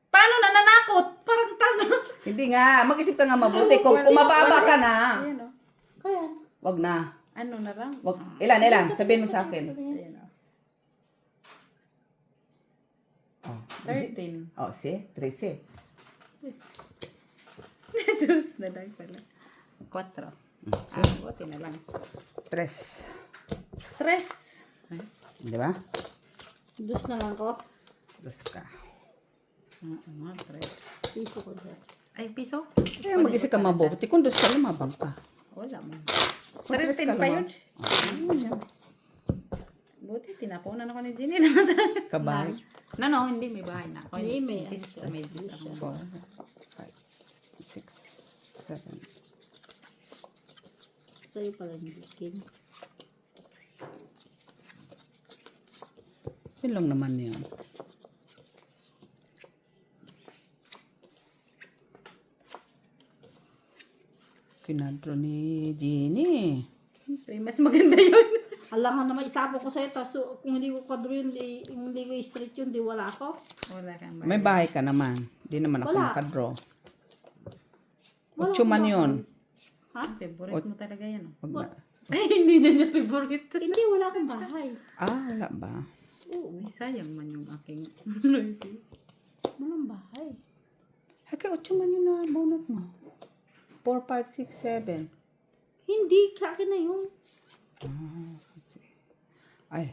Paano nananakot? Parang tanga. Hindi nga, mag-isip ka nga mabuti. Kung mababa ka na, Ayan o. Kaya, wag na. Ano na lang? Wag, ilan? Sabihin mo sa akin. Ayan o. Oh, 13. oh see? 13. Diyos na lang pala. 4. Buti na lang. 3. 3. Di ba? dus na lang ko. Dus ka. Oo, 3. Piso ko dyan. Ay, piso? Kaya mag-isip ka mabuti. Kung dus ka, lumabang ka. Wala man. Tres 13 ka pa naman. yun? Buti, tinapunan ako ni Jenny. Kabay. No, hindi. May bahay na ako. Hindi, may Just, may just ako. 4, 5, 6, 7. Sa'yo pala yung bikin. Yun lang naman yun. Pinadro ni Jeannie. Siyempre, mas maganda yun. Alangan naman isapo ko sa'yo. Tapos kung hindi ko kadro yun, hindi ko straight yun, di wala ako. Wala kang May bahay ka naman. Di naman ako Wala. nakadraw. Wala 8 man akong yun. Ha? Favorite mo talaga yan. Oh. Wag na. Ay, hindi na niya favorite. Hindi, wala akong bahay. Wala ba? Oo, Ay, sayang man yung aking walang bahay. Haka, 8 man yun na bonus mo. 4, 5, 6, 7. Hindi, sa akin na yun. Ay.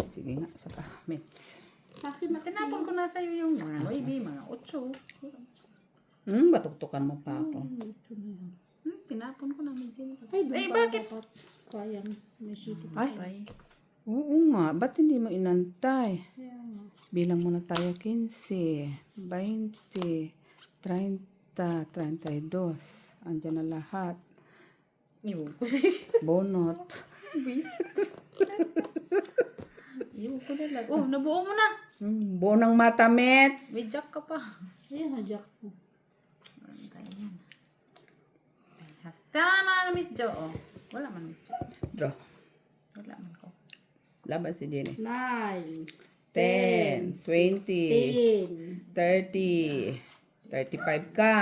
Sige nga, isa pa. Mits. Sa akin na kasi. Tinapon ko na sa'yo yung mga mga 8. Batuktukan mo pa ako. Ito na yun. Tinapon ko na ng Jenny. Ay, doon Eh, pala bakit? dapat. Sayang, may city pa. Ay. Oo nga. Ba't hindi mo inantay? Kaya nga. Bilang muna tayo 15, 20, 30, 32. Andiyan na lahat. Iwan ko sa'yo. Bonot. Iwan ko na lang. Oh, nabuo mo na. Buo ng mata, Mets. May jack ka pa. Ayan, hajak ko. Ayan. Hasta na Miss Jo. Oh. Wala man Miss Jo. Draw. Wala man ko. Laban si Jenny. 9, 10, 20, 10, 30, 35 ka.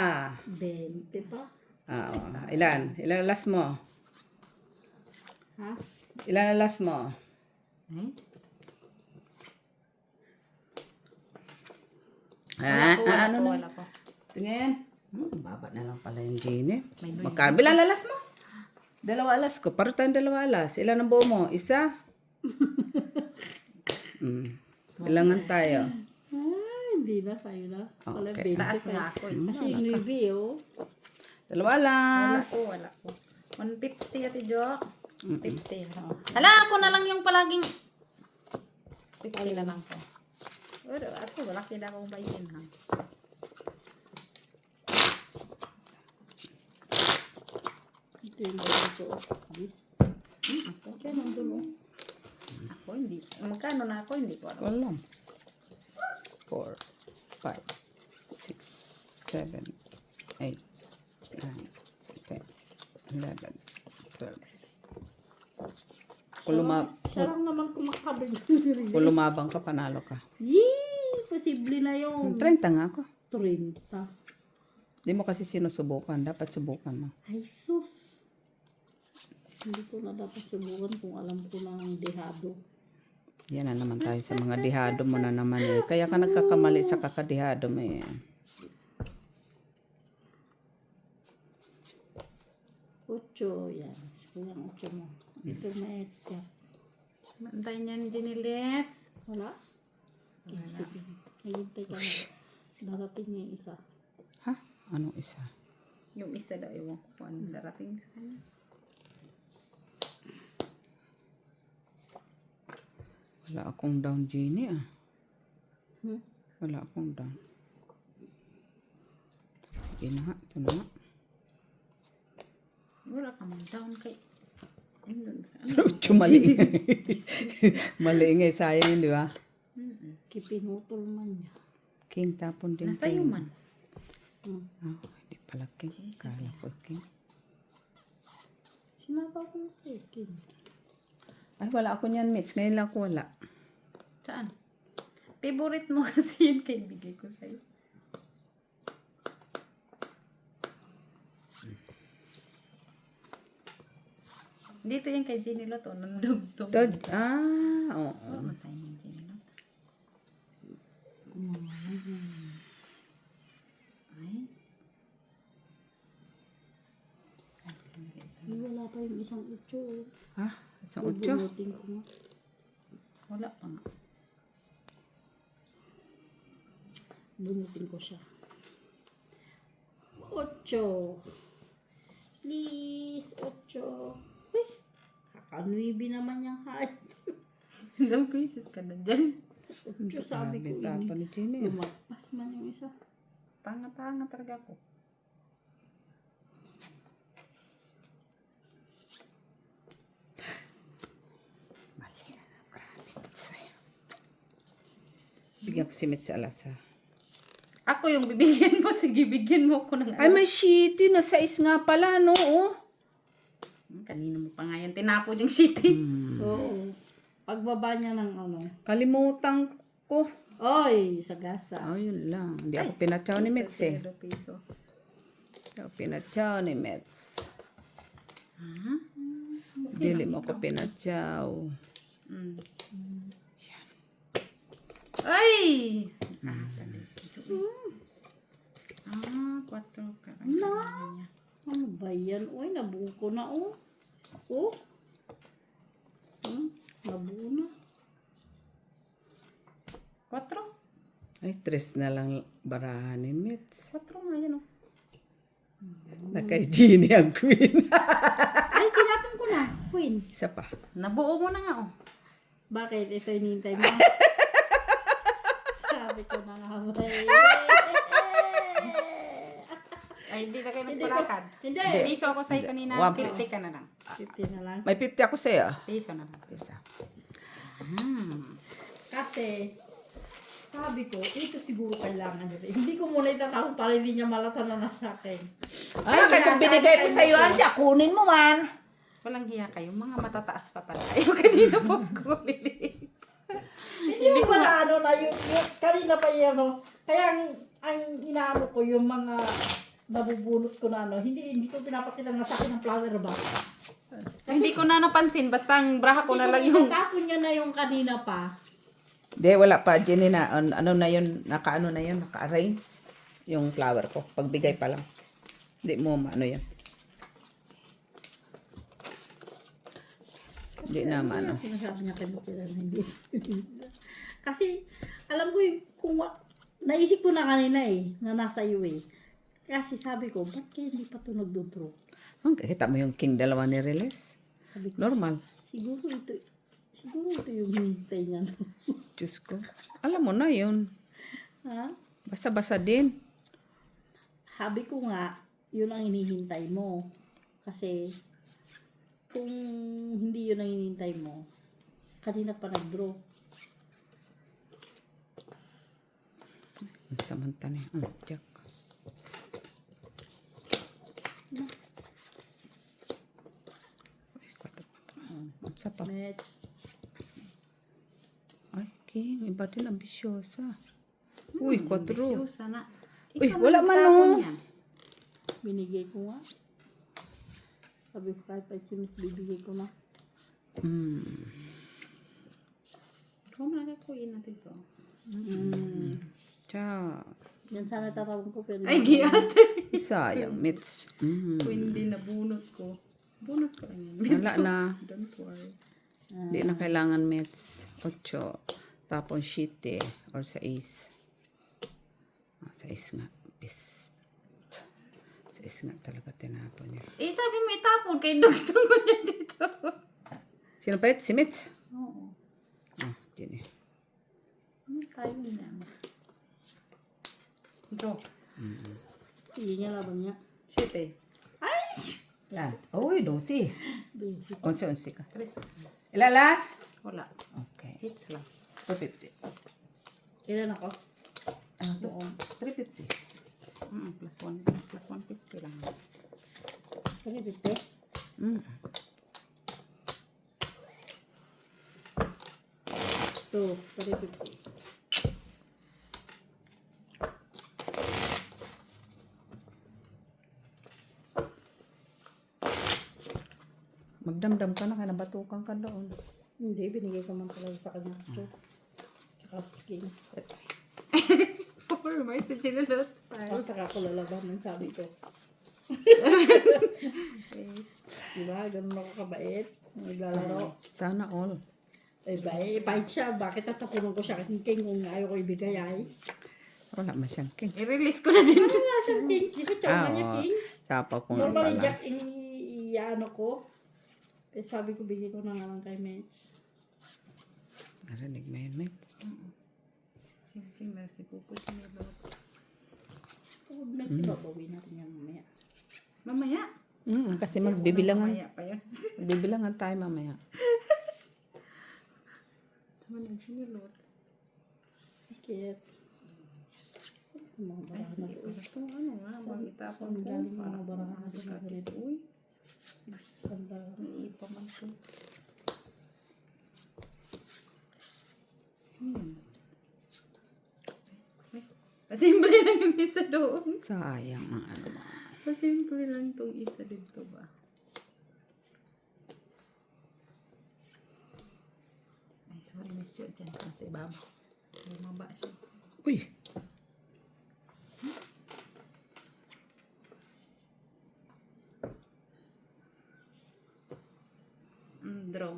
20 pa. Ilan? Ilan na last mo? Ha? Ilan na last mo? Eh? Ano na? Wala ko. Tingin. Baba na lang pala yung Jenny. May Magkano? Bilang lalas mo? 2 alas ko. Paro tayong 2 alas. Ilan ang buo mo? Isa? Ilangan tayo. Hindi na, sa'yo na. Wala, Okay. 20 Taas pa. nga ako eh. Kasi yung Nubi, oh. 2 Wala alas. ko, wala ko. 150 ati Jo. 50. Hala, ako na lang yung palaging 50 na lang ko. Pero ako, wala kila akong bayin ha. Ito yung dito, oh. This. Kaya nandun, oh. Ako hindi. Magkano na ako, hindi ko alam. Walang. 4, 5, 6, 7, 8, 9, 10, 11, 12. Siya lang naman kumakabig. Kung lumabang ka, panalo ka. Yee! Posible na yung 30 nga ako. 30. Di mo kasi sinusubukan. Dapat subukan mo. Ay, sus. Hindi ko na dapat subukan kung alam ko na ang dehado. Yan na naman tayo sa mga dihado mo na naman eh. Kaya ka nagkakamali sa kakadihado mo eh. Ocho, yan. Kulang 8 mo. Ito na extra. Antayin niya ni Jenny Let's. Wala? Okay, sige. Hihintay ka na. Darating niya yung isa. Ha? Anong isa? Yung isa daw, ewan ko kung anong darating sa kanya. Wala akong down, Jenny ah. Wala akong down. Sige na nga. Ito na nga. Wala ka man down kay... Mali. Mali nga. Sayang yun, di ba? Kipinutol man niya. King tapon din. Nasa iyo man. Hindi pala king. Kala ko king. Sinabaw ko na sa ikin. Ay, wala ako niyan, Mitch. Ngayon lang ako wala. Saan? Favorite mo kasi yun kay bigay ko sa'yo. Dito yan kay Jenny Lot, nandugtong. Tod, oo. Matay ni Jenny Lot. Ay. Ay, wala pa yung isang utso. Ha? Isang otso? Bubunutin ko nga. Wala pa nga. Bunutin ko siya. Ocho. Please, ocho. Uy, kakanuibi naman yung height. Ilang pieces ka na dyan. Ocho, sabi ko Grabe, tapa ini. ni Jenny. Lumapas man yung isa. Tanga-tanga talaga ako. Mali. Grabe, Mitch. Bigyan ko si Mitch sa alas, ha? Ako yung bibigyan mo. Sige, bigyan mo ko ng Ay, may shitty na size nga pala, no? Oh. Kanino mo pa nga yan. Tinapon yung shitty. Oo. Pagbaba niya ng ano. Kalimutan ko. Oy, sagasa. Oh, yun lang. Hindi ako pinatsaw ni Mitch, eh. Piso. Hindi ako pinatsaw ni Mitch. Ha? Dili mo ko pinatsaw. Mm. Ay! Ah, 4 ka. Na! Ano ba yan? Uy, nabuo ko na, oh. Oh. Nabuo na. 4? Ay, tres na lang barahan ni Mitch. 4 nga yan, oh. Na kay Jeannie ang queen. Ay, tinapon ko na. Queen. Isa pa. Nabuo mo na nga, oh. Bakit? Ito hinihintay mo. Sabi ko na nga ba eh. Ay, hindi na kayo nagpalakad. Hindi. Piso ako sa'yo kanina. One. 50 ka na lang. 50 na lang. May 50 ako sa'yo. Piso na lang. Isa. Kasi, sabi ko, ito siguro kailangan nila. Hindi ko muna itatapon para hindi niya malata na nasa akin. Ay, kaya kung binigay ko sa'yo, Anja, kunin mo man. Walang hiya kayo. Mga matataas pa pala. Ayaw kanina po ko. Hindi ko pala ano na yung kanina pa yan, ano. Kaya ang inaano ko yung mga nabubunot ko na ano, hindi ko pinapakita na sa akin ng flower ba. Hindi ko na napansin. Basta ang braha ko na lang yung... Tapon niya na yung kanina pa. Hindi, wala pa. Jenny na, ano na yun, naka-ano na yun, naka-arrange. Yung flower ko. Pagbigay pa lang. Hindi mo, ano yan. Hindi na, ano. Sinasabi niya kay Michelle na hindi. Kasi, alam ko yung, naisip ko na kanina eh, na nasa iyo eh. Kasi sabi ko, ba't kaya hindi pa ito nagdodro? Kita mo yung king dalawa ni Riles? Sabi ko, Normal. siguro ito yung hinihintay niya. No? Diyos ko. Alam mo na yun. Ha? Basa-basa din. Sabi ko nga, yun ang hinihintay mo. Kasi, kung hindi yun ang hinihintay mo, kanina pa nag-draw. Samantala. Jack. Sa pa. Match. Ay, king. Iba din ambisyosa. Uy, 4. Sana. Uy, wala man, no. Binigay ko nga. Sabi ko kahit pa simis, bibigay ko na. Ikaw mo na kuyin natin to. Tiyak. Yan sana tatawag ko pero... Ay, giyate. Sayang, Mitch. Kung hindi nabunot ko. Bunot ko lang yan. Wala na. Don't worry. Hindi na kailangan, Mitch. 8. Tapos 7 or 6. 6 nga. Pist. 6 nga talaga tinapon niya. Eh, sabi mo itapon kay dugtong mo niya dito. Sino pa ito? Si Mitch? Oo. Oh, Jenny. Ano tayo niya? Ito. Sige niya, laban niya. 7. Lan. Uy, 12. Basic. 11 ka. Ilalas? Wala. Okay. Hits lang. 250. Kailan ako? Ano to? 350. Plus 150 lang. 350. Mm. So, 350. Magdamdam ka na, kaya nabatukan ka doon. Hindi, binigay ko man talaga sa kanya ito. Tsaka skin. For mercy, sinulot. Tapos saka ko lalabanan, sabi ko. Diba? Ganun ako kabait. Naglalaro. Sana all. Eh, bait siya. Bakit tatapunan ko siya kasi king kung ayaw ko ibigay ay. Wala masyang king. I-release ko na din. Wala siyang king. Hindi ko niya oo. king. Sapa ko nga Normally, pala. Jack, i-ano ko. Eh, sabi ko, bigay ko na nga lang kay Mitch. Narinig mo yun, mates. Si Mercy Pupo, sinulot. Oh, Mitch, babawi natin yan mamaya. Mamaya. Kasi magbibilangan. Mamaya pa yun. Magbibilangan tayo mamaya. Saan sinulot? Sakit. Ito mga barahan na ito. Ito, ano nga, Saan- itapon saan ko. galing yung Para mga barahan na ito na ganito? Uy, Ganda. iipa man ito. Pasimple lang yung isa doon. Sayang ang ano mo. Pasimple lang itong isa dito ba? Ay, sorry, Miss Jo. Diyan ka sa ibabaw. Bumaba siya. Uy! Draw.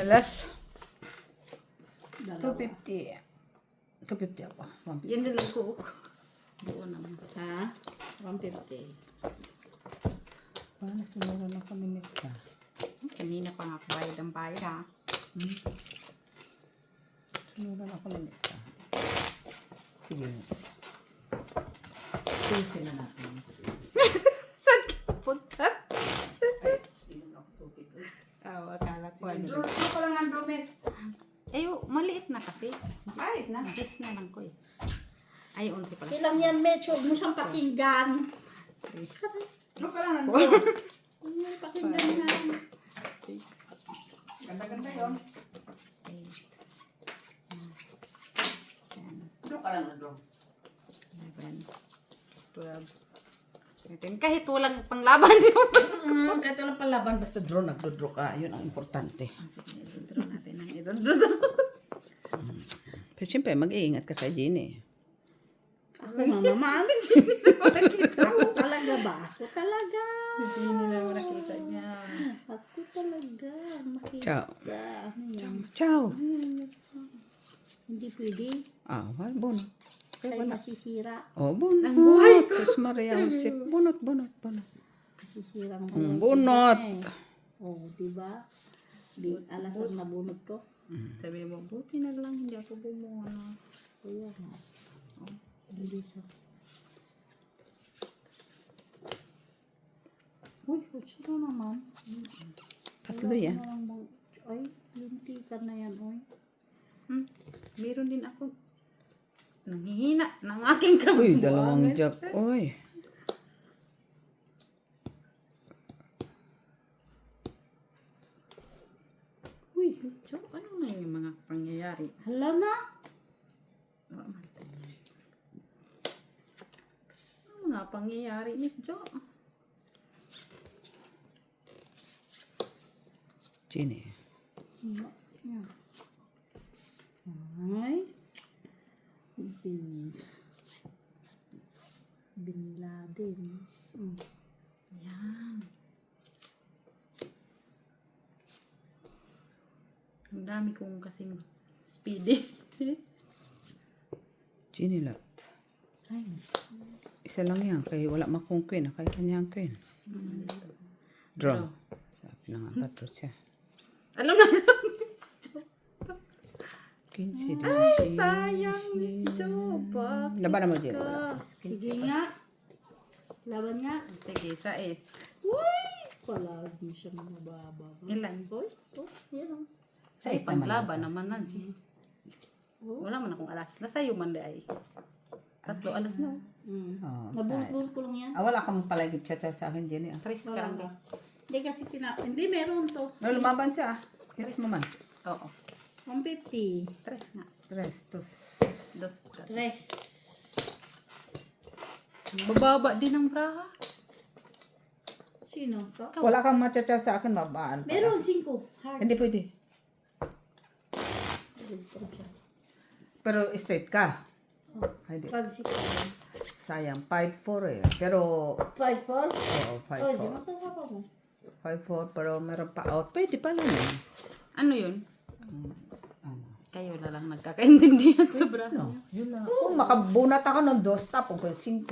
Alas. Dalawa. 250. 250 ako. 150. Yan din lang ko. Doon naman. Ha? 150. Paano sumura na kami mix ha? Kanina pa nga bayad ang bayad ha. Sumura na kami mix ha? Sige, mix. Tuloy na natin. Saan ka punta? Akala ko ano. Draw ko lang ang draw, mix. Eh, maliit na kasi. Ay, na. Just na lang ko eh. Ay, unti pala. Ilang yan, Mitch? Huwag mo siyang pakinggan. Draw ka lang ang draw. Huwag mo pakinggan na. Ganda-ganda yun. 10, Draw ka lang ang draw. 11, 12, 13. Kahit walang panglaban, di ba? Kahit walang palaban, basta draw, nagdraw ka. Yun ang importante. Sige, i-draw natin ang i-draw. Pero siyempre, mag-iingat ka kay Jenny. Ako na naman. Ako talaga ba? Ako talaga. Hindi na naman nakita niya. Ako talaga. Makita. Ciao. Ano yan? Ciao. Hindi pwede. Ah, wala, bunot. Kaya masisira. Oh, bunot. Ang buhay ko. Sus Maria Josep. Bunot, bunot, bunot. Masisira ang Bunot. Oh, diba? Di alas ang nabunot ko. Sabi mo, buti na lang hindi ako bumuha. Kaya nga. Oh, hindi sa. Uy, kutso na naman. Tatlo yan. Ay, linti ka na yan, oy. Meron din ako. Nanghihina ng aking Uy, kamay. dalawang jack. Uy. Uy, Jo, ano na yung mga pangyayari? Hala na. Ano man tayo? Ano mga pangyayari, Miss Jo? Jenny. Yan. Ay. Bin Laden. Yan. Ang dami kong kasing speedy. Jenny lot. Ay. Isa lang yan. Kaya wala makong queen. Kaya kanyang queen. Draw. Sabi na nga bato siya. Alam na lang, Miss Jo. 15 din. Ay, sayang, Miss Jo. Bakit Laban mo, Jenny. ka? Sige nga. Laban nga. Sige, sais. Uy! Palagi siya mababa. Ilan? Uy, yan o. Sa panglaban naman na, Gis. Wala man akong alas. Nasa iyo man ay. 3 alas na. Oh, Nabulot-bulot ko lang yan. wala kang palagi chat sa akin, Jenny. 3 ka lang. Wala. Hindi kasi hindi meron to. No, lumaban siya. Hits mo man. Oo. 150. 3 nga. 3, 2. 3. Bababa din ang braha. Sino? Ka? Wala kang matchat sa akin, mabaan. Meron 5. Hard. Hindi pwede. Pero straight ka. Hindi. 5, 6. Sayang. 5-4 eh. Pero, 5, 4? oo, Oh, di 5-4. masasapa mo. 5-4, pero meron pa out. Pwede pala yun. Ano yun? Ano? Kayo na lang nagkakaintindihan sa braha. No, yun lang. Kung makabunat ako ng 2 tapos kung 5.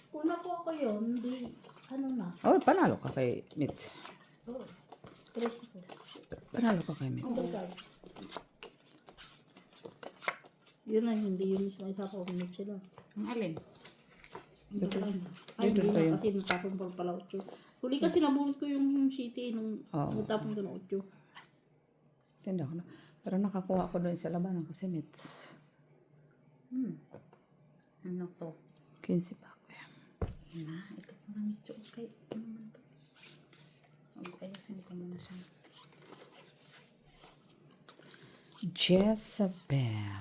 Kung nakuha ko yun, hindi, ano na. Oh, panalo ka kay Mitch. Oh, 3 ko. Panalo ka kay Mitch. Yun na, hindi yun yung isa ko minute sila. Ang alin? Ay, hindi Ito na yun. kasi natapon pa pala 8. Huli kasi nabulot ko yung city nung Oo. natapon ko ng 8. Tinda ko na. Pero nakakuha ko doon sa labanan kasi Mitch. Ano to? 15 pa ako yan. Na, ito pa lang is okay. Ano man to? Ayusin ko muna siya. Jezebel.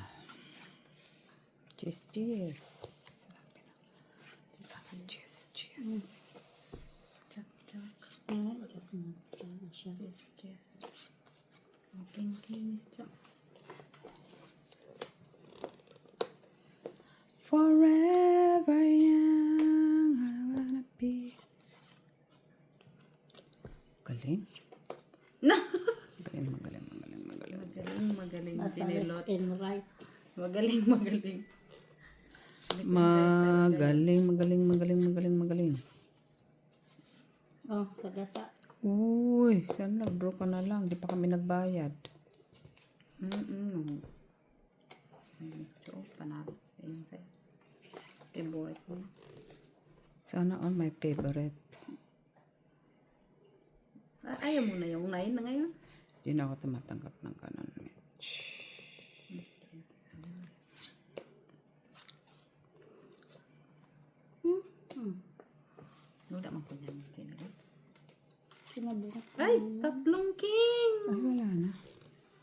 Cheers, cheers. Cheers, cheers. Chak, chak. Siya. Yes, yes. Okay, Miss Jo. Forever young, I wanna be. Galing. Magaling, magaling, magaling, magaling. Magaling Nasa sinilot. left and right. Magaling. Magaling, magaling, magaling, magaling, magaling. Oh, kagasa. Uy, saan nag-draw ka na lang? Di pa kami nagbayad. Miss Jo, panalo. Ayun sa'yo. Favorite mo. Sana all my favorite. Ayaw mo na yung 9 na ngayon. Di na ako tumatanggap ng kanon, Mitch. Wala man ko niyan. Sinabuhat. Ay, 3 king! Ay, wala na.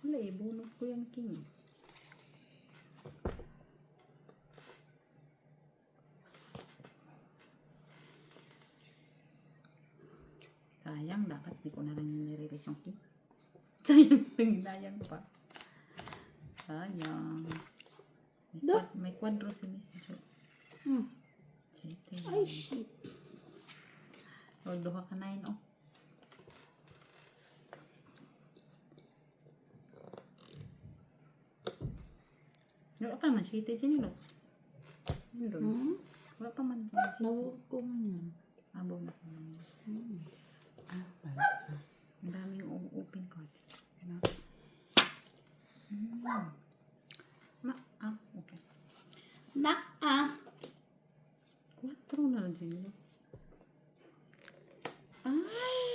Wala eh, bunot ko yung king. Sayang, dapat di ko na lang yung nire-release yung king. Sayang, nanginayang pa. Sayang. May kwadro si Miss Jo. Sete. Ay, shit. O, duha ka 9, oh. Wala pa naman sete dyan, no? Wala pa man. Nabuhat ko man yan. Abo na ko naman. Ang daming open cards. Okay. Quattro na lang dyan, no? Ay,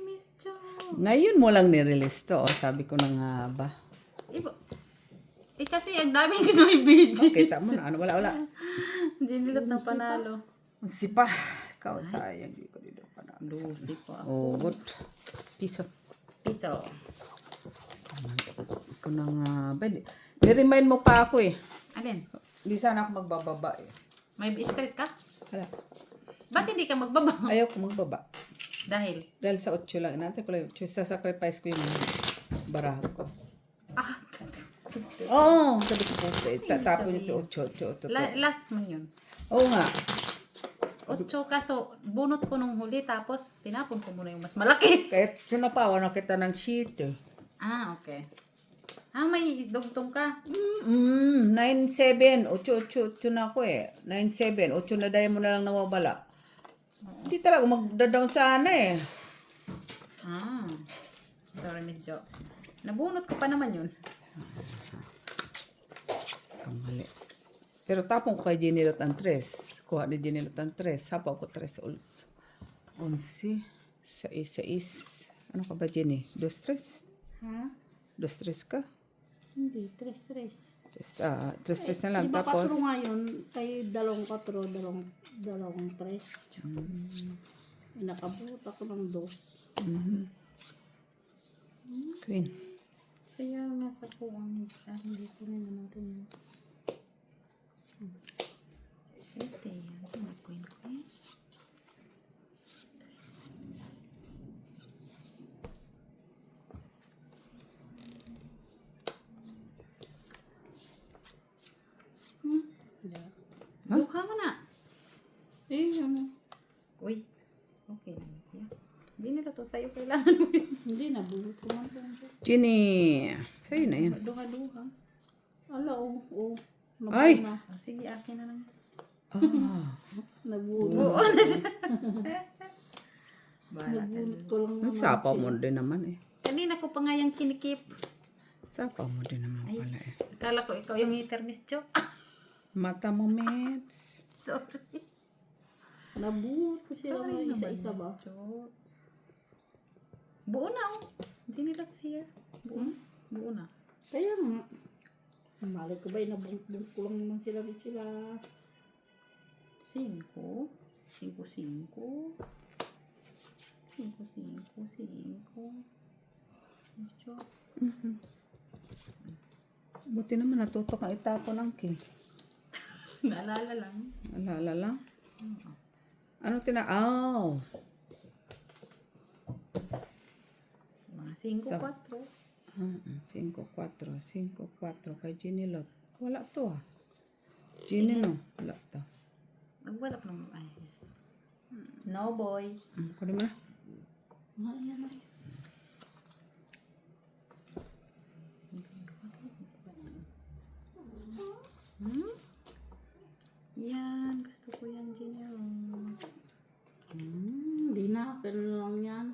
Miss Jo. Ngayon mo lang nirelease to. Oh. Sabi ko na nga ba. Iba. Kasi ang daming Pinoy BG. Kita mo na. Ano, wala, wala. Dinilot ng panalo. Si pa. Ikaw, sayang. Hindi ko dito pa na. Lucy pa. Oh, good. Piso. Piso. Ako na nga. Ni-remind mo pa ako eh. Alin? Hindi sana ako magbababa eh. May straight ka? Wala. Ba't hindi ka magbaba? Ayaw ko magbaba. Dahil? Dahil sa 8 lang. Inantay ko lang yung 8. Sasacrifice ko yung baraha ko. Ah, Oo. Sabi ko po. Tatapon ito 8. last mo yun. Oo nga. 8 kaso bunot ko nung huli tapos tinapon ko muna yung mas malaki. Kahit sinapawa na kita ng sheet eh. Ah, okay. May dugtong ka. 9-7. 8 na ako eh. 9-7. 8 na dahil mo na lang nawawala. Hindi talaga magda-down sana eh. Sorry, medyo. Nabunot ko pa naman yun. Kamali. Pero tapong ko kay Jenny Lotan 3. Kuha ni Jenny Lotan 3. Sapaw ko 3 also. 11. 6. Ano ka ba, Jenny? 2-3? Ha? 2-3 ka? Hindi, 3-3. Tres na lang. Di ba Tapos, 4 ngayon, kay 2-4, 2-3. Nakabuot ako ng 2. queen. Kaya nasa ko ang hindi ko na natin yun. Shit eh. Ano na queen ko eh? Duha mo na. Ano? Uy. Okay naman siya. Hindi nila to sa'yo kailangan mo yun. Hindi, nabulot ko man ito. Ginny. Sa'yo na yun. Duha-duha. Ala, oo. Ay! Na. Oh, sige, akin na lang. Ah. Nabulot. Oo na siya. Bahala ka Nabulot dun. ko lang naman. Sapaw mo din naman eh. Kanina ko pa nga yung kinikip. Sapaw mo din naman Ay. pala eh. Akala ko ikaw yung hater, Miss Jo. Mata mo, Mets. Sorry. Nabulot ko sila Sorry mga naman, isa-isa Miss ba? Jo. Buo na oh. Hindi nila siya. Buo. Buo na. Kaya nga. Malay ko ba, nabulot ko lang naman sila. 5. 5. Miss Jo. Buti naman natuto kang itapon ang ki. Naalala lang. Alala lang. Ano Oh. Mga 5-4. 5-4. 5-4 kay Ginny Lot. Wala to ah. Ginny no. Wala to. Nagwala pa naman. Ay. No boy. Kunin mo na. Ayan na. Yan. Gusto ko yan, Jenny. Hindi na. Pero lang yan.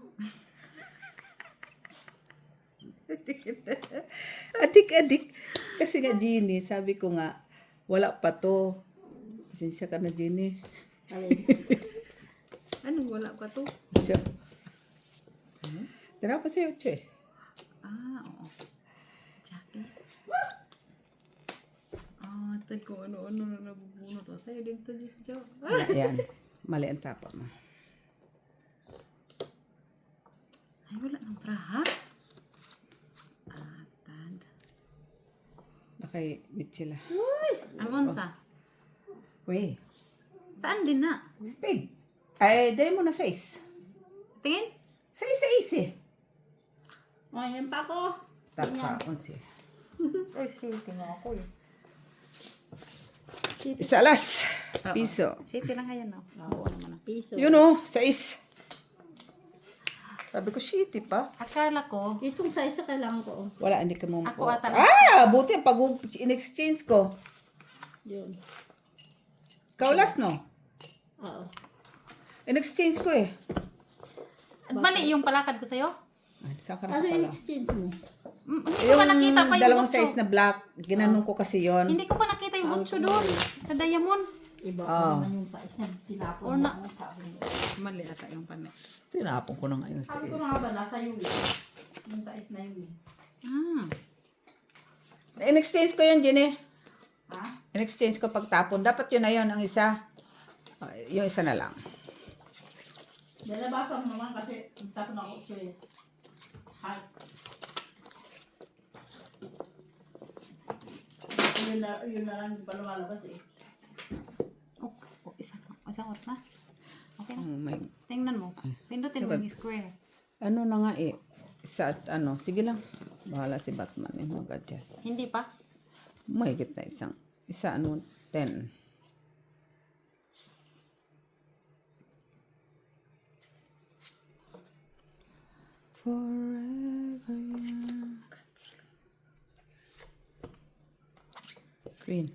Adik. Kasi nga Ginny, sabi ko nga, wala pa to. Pasensya ka na Ginny. Alin. Anong wala pa to? Tiyo. Tira pa sa'yo, Che. Ah, oo. Jacket. Ah, teko, ano na nabubunot to. Sa'yo din to, Miss Jo. Ayan. Mali ang tapa mo. Ay, wala ng braha. Atad. Nakay Mitchila. Ang unsa? Uy. Saan din na? Spade. Ay, dahil mo na 6. Tingin? 6 eh. O, yan pa ko. Taka, 11. Ay, silti mo ako eh. Isa alas. Oo. Piso. Silti lang ngayon, no? Oo naman. Piso. Yun o, 6. Sabi ko, shitty pa. Akala ko, Itong sa isa kailangan ko. Wala, hindi ka mo Ako ata. buti ang pag in-exchange ko. Yun. Kaulas, no? Oo. In-exchange ko eh. mali yung palakad ko sa'yo? Ay, saan ka na Ano yung pala? exchange mo? Hindi ko pa nakita pa yung dalawang 8. size na black, ginanong ko kasi yon. Hindi ko pa nakita yung 8 doon. Sa diamond. Iba Ah. ko naman yung sa isang tinapon Or na- mo. Sabi mo. Mali ata yung panay. Tinapon ko na ngayon Sabi ko size. na nga ba, nasa yung yung tais na yun. In-exchange ko yun, Jenny. Ha? In-exchange ko pagtapon. Dapat yun na yun, ang isa. Yung isa na lang. Nalabasan mo naman kasi tapon ako siya eh. Hi. Yun na lang pa lumalabas eh. Okay. Oh, isang oras na. Okay na. Oh my. Tingnan mo. Pindutin mo yung square. Ano na nga eh. Isa at ano. Sige lang. Bahala si Batman eh. Mag-adjust. Hindi pa. Mahigit na isang. Isa ano. 10. Forever young. Green.